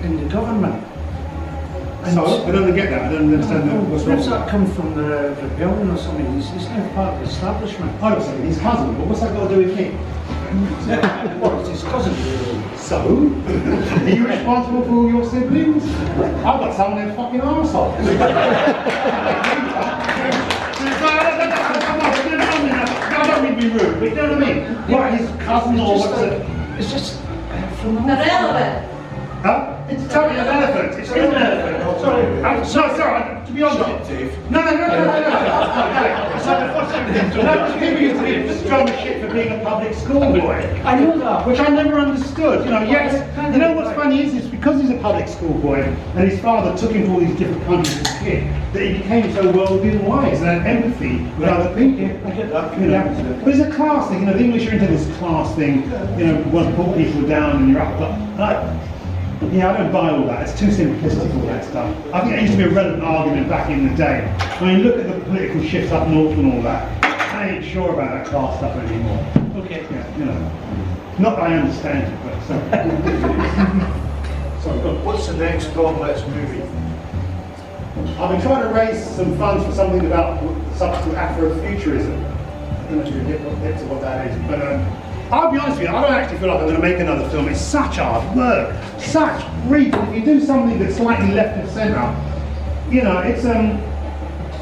in the government. And So, I don't get that, I don't understand what's wrong. Does that come from the rebellion or something? He's now part of the establishment. I was thinking his cousin, but what's that got to do with me? Well, it's his cousin. So? Are you responsible for all your siblings? I've got some of their fucking arseholes. I don't mean to be rude, but you know what I mean? What, his cousin or what's it? It's just from the Irrelevant. Huh? It's totally an elephant. It's an elephant. Sorry. Sorry. To be honest. No. No, people used to be drama shit for being a public school boy. I know that. Which I never understood. You know, yes. You know what's funny is it's because he's a public school boy and his father took him to all these different countries as a kid that he became so worldly and wise and had empathy with other people. I get that. You know, but it's a class thing. You know, the English are into this class thing. You know, want to put people down and you're up. But Yeah, I don't buy all that. It's too simplistic, all that stuff. I think it used to be a relevant argument back in the day. I mean, look at the political shifts up north and all that. I ain't sure about that class stuff anymore. Okay. Yeah, you know. Not that I understand it, but so. Sorry, go on. What's the next Gauntlet's movie? I've been trying to raise some funds for something about something called Afrofuturism. I don't know if you get what that is, but I'll be honest with you, I don't actually feel like I'm going to make another film. It's such hard work, such grief. If you do something that's slightly left of centre, you know, it's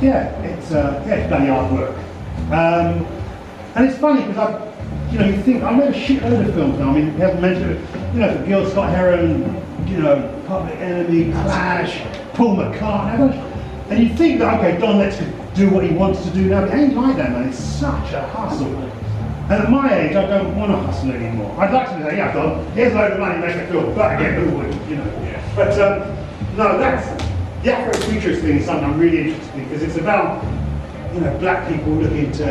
it's bloody hard work. And it's funny because you think I've made a shitload of films now. I mean, we haven't mentioned it. You know, for Gil Scott Heron, you know, Public Enemy, Clash, Paul McCartney, and you think that okay, Don Letts could do what he wants to do now, but it ain't like that, man. It's such a hustle. And at my age, I don't want to hustle anymore. I'd like to say, yeah, Don, here's a load of money, make a film, but again, who would, you know? Yeah. But no, that's the Afrofuturist thing is something I'm really interested in because it's about, you know, black people looking to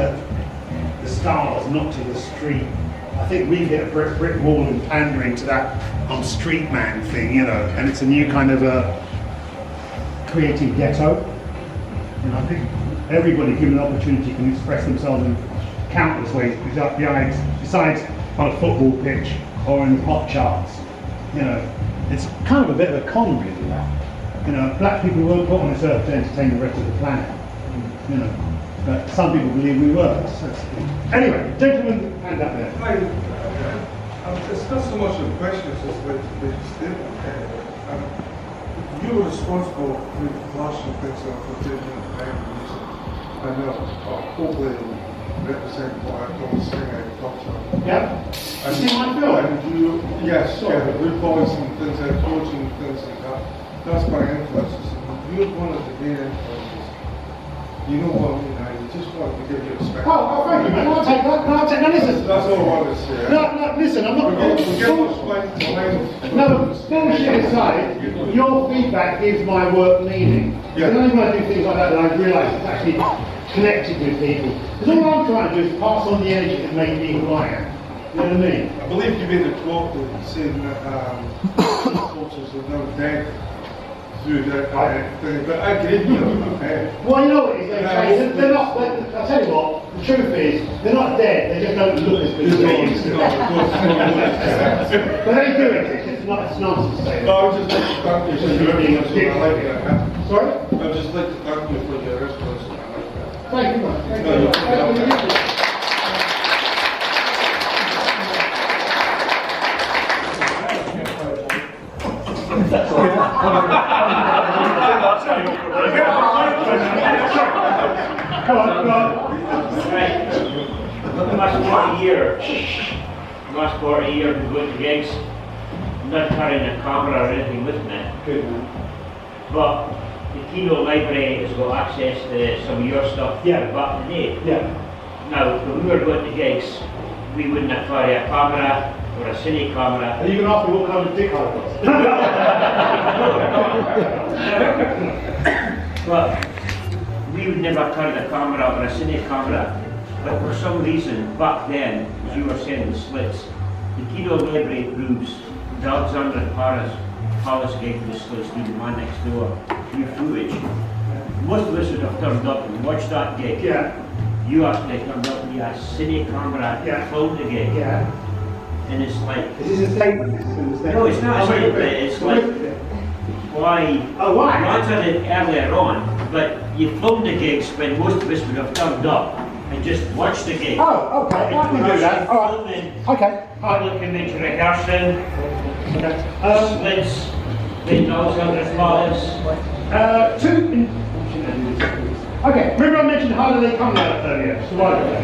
the stars, not to the street. I think we've hit a brick wall in pandering to that I'm street man thing, you know, and it's a new kind of creative ghetto. And I think everybody given an opportunity can express themselves in countless ways besides on a football pitch or in the pop charts. You know, it's kind of a bit of a con really that. You know, black people weren't put on this earth to entertain the rest of the planet. You know. But some people believe we were. So, anyway, gentlemen, hand up there. It's not so much a question, it's just like the statement. You were responsible for the production things for taking the time music. I know, hopefully represent what I don't sing I talked about. Yeah? And you see my film? And you, yes, yeah, the root voice and things like coaching and things like that. That's my influences. You're one of the main influences. You know what I mean? I just wanted to give you respect. Oh, thank you, man. I'll take that. No, listen. That's all I wanted to say. No, listen, I'm not... No, bullshit aside, your feedback gives my work meaning. Yeah. The only when I do things like that, I realise it's actually connected with people. Because all I'm trying to do is pass on the energy that makes me who I am. You know what I mean? I believe you made a quote that saying that cultures are now dead through that thing, but I agree with you. Well, you know what it is, they're not, I'll tell you what, the truth is, they're not dead, they just don't look as good as they used to. But they do exist, it's nonsense to say that. No, I would just like to thank you for your influence. I like that. Sorry? I would just like to thank you for your influence. I like that. Thank you, man. Thank you. Come on. Right. The last 40 years we go to gigs, not carrying a camera or anything with me. Good, man. But the Kino Library has got access to some of your stuff back in the day. Yeah. Now, when we were going to gigs, we wouldn't have carry a camera or a cine camera. Are you going to ask me what kind of dick I was? But we would never carry a camera or a cine camera. But for some reason, back then, as you were saying, the slits, the Kino Library proves the Alexander Palace gig with the slits through the man next door, your footage. Most of us would have turned up and watched that gig. Yeah. You actually turned up with a cine camera and filmed the gig. Yeah. And it's like... Is this a statement? No, it's not a statement, it's like... Why? Oh, why? You answered it earlier on, but you filmed the gigs when most of us would have turned up and just watched the gig. Oh, okay, I can do that. All right. Okay. Public image rehearsing, Okay. slits, then Alexander's Palace. Okay, remember I mentioned How Do They Come Out earlier?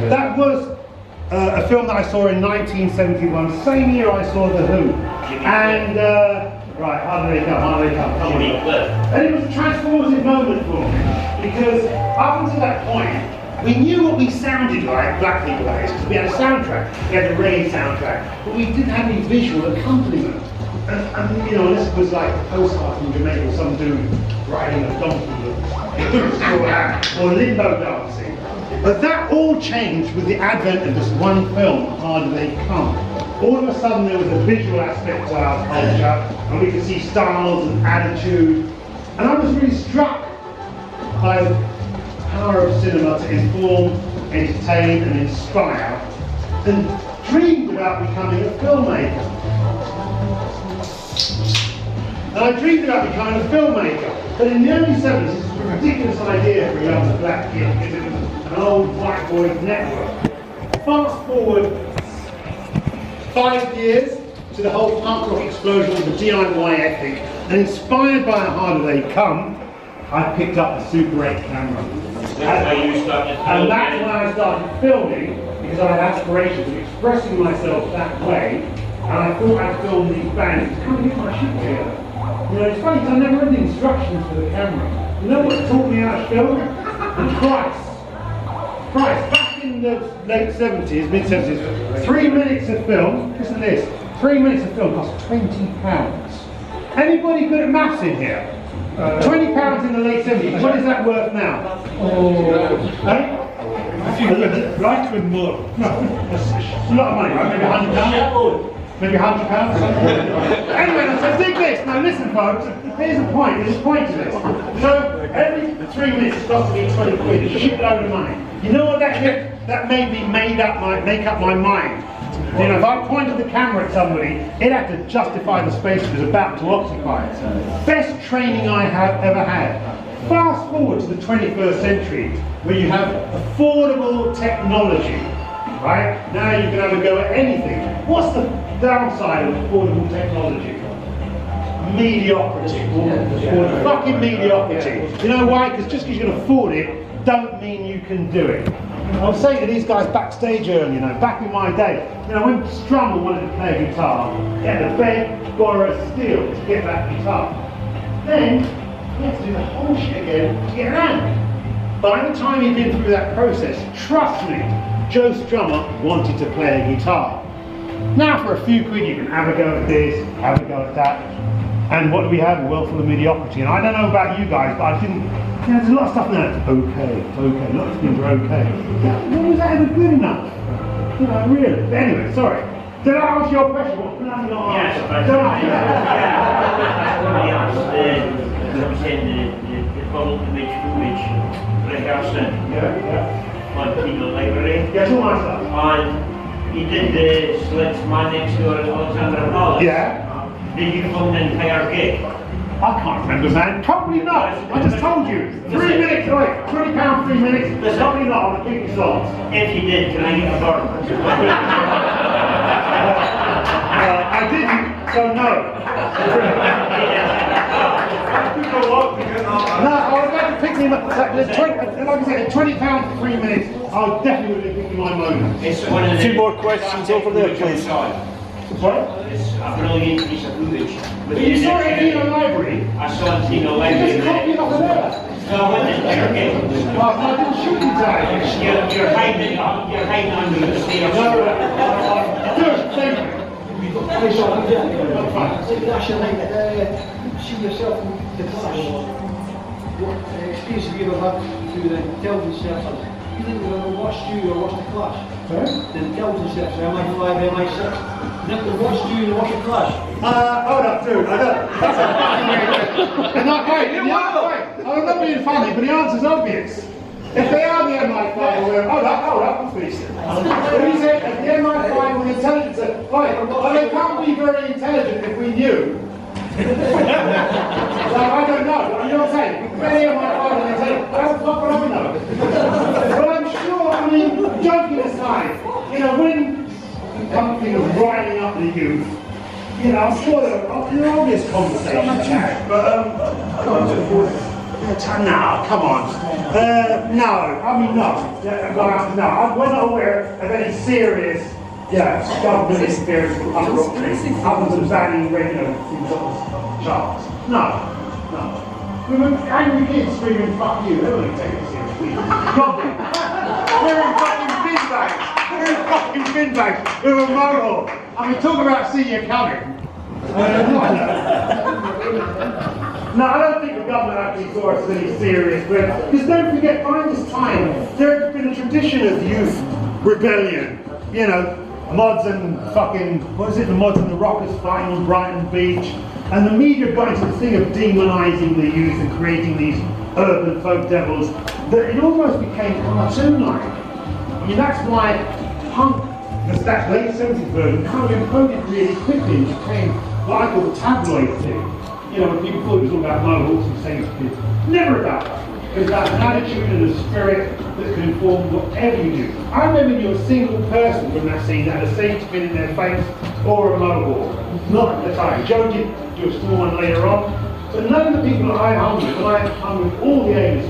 That was a film that I saw in 1971, same year I saw The Who. And, right, How Do They Come, How Do They Come? Come on. And it was a transformative moment for me, because up until that point, we knew what we sounded like, black people that is, because we had a soundtrack. We had a reggae soundtrack, but we didn't have any visual accompaniment. And you know, this was like a postcard from Jamaica, some dude riding a donkey or limbo dancing. But that all changed with the advent of this one film, How Do They Come? all of a sudden there was a visual aspect to our culture, and we could see styles and attitude. And I was really struck by the power of cinema to inform, entertain, and inspire, and dreamed about becoming a filmmaker. And I dreamed about becoming a filmmaker. But in the early 70s, this was a ridiculous idea for a young black kid, because it was an old white boy network. Fast forward 5 years to the whole punk rock explosion of the DIY ethic, and inspired by a harder they come, I picked up the Super 8 camera. That's why you started And that's when I started filming, because I had aspirations of expressing myself that way, and I thought I'd film these bands. Come and get my shit together. You know, it's funny because I never read the instructions for the camera. You know what taught me how to film? The price. Back in the late 70s, mid 70s, 3 minutes of film, listen to this, 3 minutes of film cost £20. Anybody good at maths in here? £20 in the late 70s, what is that worth now? Right with more. No, it's a lot of money, right? Maybe £100? Maybe £100? Anyway, so dig this. Now listen, folks, here's a point. There's a point to this. So every 3 minutes it's got to be 20 quid, a shitload of money. You know what that did? That made me make up my mind. You know, if I pointed the camera at somebody, it had to justify the space it was about to occupy. Best training I have ever had. Fast forward to the 21st century, where you have affordable technology, right? Now you can have a go at anything. What's the downside of affordable technology? Mediocrity. Fucking mediocrity. You know why? Because just because you can afford it, don't mean you can do it. I was saying to these guys backstage earlier, you know, back in my day, you know, when Strummer wanted to play a guitar, he had to beg, borrow, steal to get that guitar. Then, he had to do the whole shit again to get an amp. By the time he'd been through that process, trust me, Joe Strummer wanted to play a guitar. Now for a few quid you can have a go at this, have a go at that. And what do we have? A world full of mediocrity. And I don't know about you guys, but I didn't, you know, there's a lot of stuff now that's okay, a lot of things are okay. When was that ever good enough? You know, really. But anyway, sorry. Did I answer your question? What can I not answer? The public image footage rehearsing on Penal Library. Yeah, it's all my stuff. And you did the Slits Man Next Door at Alexandra Palace. Yeah. Did you film the entire gig? I can't remember, man. Probably not. I just told you. 3 minutes, right? £20, 3 minutes. Probably not. I'm gonna keep the songs. If you did, can I get a burn? I didn't, so no. No, I was about to pick him up. Like I said, £20 for 3 minutes. I definitely would have picked my moment. It's one of the Two more questions over there, please. What? It's a brilliant piece of footage. But you saw it in the library? I saw it in the You library. just copied off of there. So I went into your gig. Oh, I didn't shoot you today. You're hiding under the stairs. Good, thank you. Hey, Sean, that's your night. See yourself in the clash. What experience have you ever had through the television services? You didn't ever watch you or watch the clash? Sorry? The television services, MI5, MI6. You never watched you and watched the clash? Hold up, dude. I don't. That's a fucking way. And I'm not being funny, but the answer's obvious. If they are the MI5 or whatever, hold up, please. But he said, if the MI5 were intelligent, right, well, they can't be very intelligent if we knew. So I don't know, you know what I'm saying? If they are MI5 and intelligent, how the fuck would I know? But I'm sure, I mean, joking aside, you know, when something was riling up the youth, you know, I'm sure there are obvious conversations had, but no, come on. No, I mean, no. No, we're not aware of any serious government interference with punk rock other than banning radio things on the charts. No. We were angry kids screaming, fuck you. They wouldn't take it seriously. We're in fucking bin bags. We were moral. I mean, talk about seeing you coming. No, I don't think the government actually saw us as any serious threat. Because don't forget, by this time, there had been a tradition of youth rebellion. You know, mods and fucking, what is it, the mods and the rockers fighting on Brighton Beach. And the media got into the thing of demonising the youth and creating these urban folk devils that it almost became cartoon-like. I mean, that's why punk, that late 70s version, kind of imploded really quickly and became what I call the tabloid thing. You know, when people thought it was all about mohawks and saying to kids, never about that. It's about an attitude and a spirit that can inform whatever you do. I remember you a single person from that scene that had a safety pin in their face or a mohawk. Not at the time. Joe did do a small one later on. But none of the people that I hung with, and I hung with all the aliases,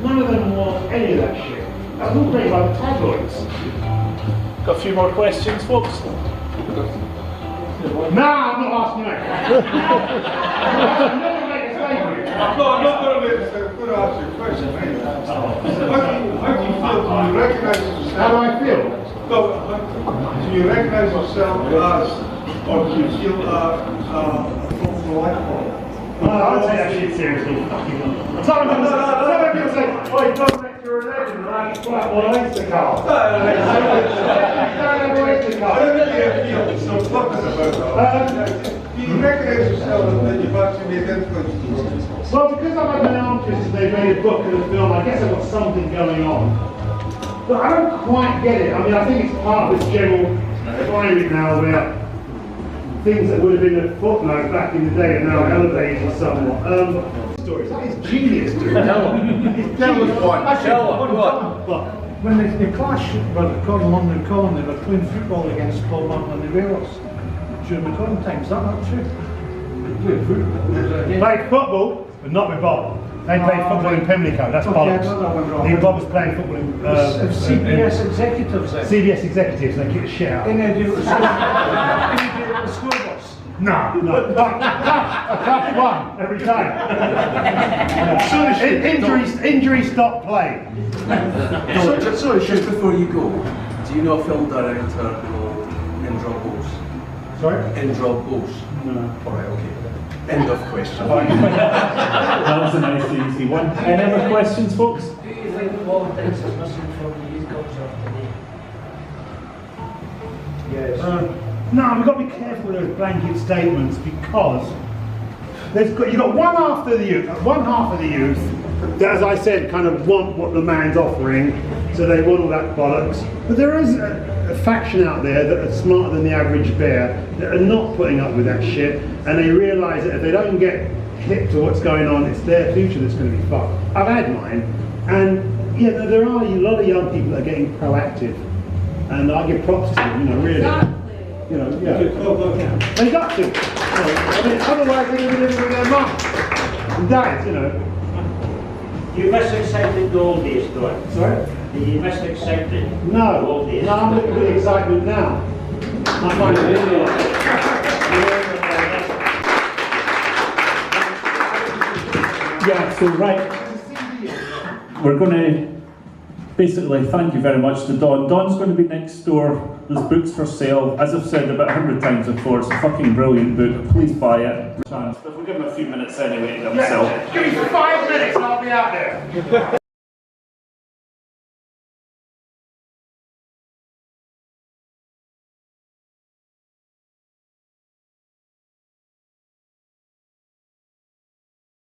none of them wore any of that shit. That was all made by the tabloids. Got a few more questions, folks? Nah, I'm not asking that. I'm never make a statement. No, I'm not going to make a statement. I'm going to ask you a question, mate. How do you feel? Do you recognise yourself? How do I feel? No, do you recognise yourself as, or do you feel a life form? I would say that shit seriously. Some people say, oh, you don't make your religion, and I just like, well, I used to call. Do you recognise yourself that you've actually made influence? Well, because I've had an artist and they've made a book and a film, I guess I've got something going on. But I don't quite get it. I mean, I think it's part of this general climate now where things that would have been a footnote back in the day are now elevated somewhat. Stories. It's genius, dude. Tell us one. But when they clashed with London Colin, they were playing football against Paul Martin and the Wales during the Colin times. Is that not true? Played football, but not with Bob. They played football in Pimlico, that's Okay, I got that one bollocks. wrong. He Bob was playing football in CBS executives then. CBS executives, and they kicked the shit out. Didn't they do it with the school bus? No. A tough one every time. Injury stop play. Sorry, just before you go, do you know a film director called Indra Bose? Sorry? Indra Bose? No. Alright, okay. End of question. That was a nice easy one. Any other questions, folks? Do you think politics is missing from the youth culture today? Yes. No, we've got to be careful with those blanket statements because you've got one half of the youth that, as I said, kind of want what the man's offering, so they want all that bollocks. But there is a faction out there that are smarter than the average bear that are not putting up with that shit, and they realise that if they don't get hip to what's going on, it's their future that's going to be fucked. I've had mine, and yeah, there are a lot of young people that are getting proactive, and I give props to them, really. You know, yeah. They got to. I mean, otherwise they're going to be living with their mum and dad, You miss excitement the old days, Don. Sorry? You miss excitement No, the old days. no, I'm looking for the excitement now. I find it really Yeah, so right, we're going to basically thank you very much to Don. Don's going to be next door. There's books for sale. As I've said about 100 times before, it's a fucking brilliant book. Please buy it. But we'll give him a few minutes anyway to himself. Give me 5 minutes and I'll be out there.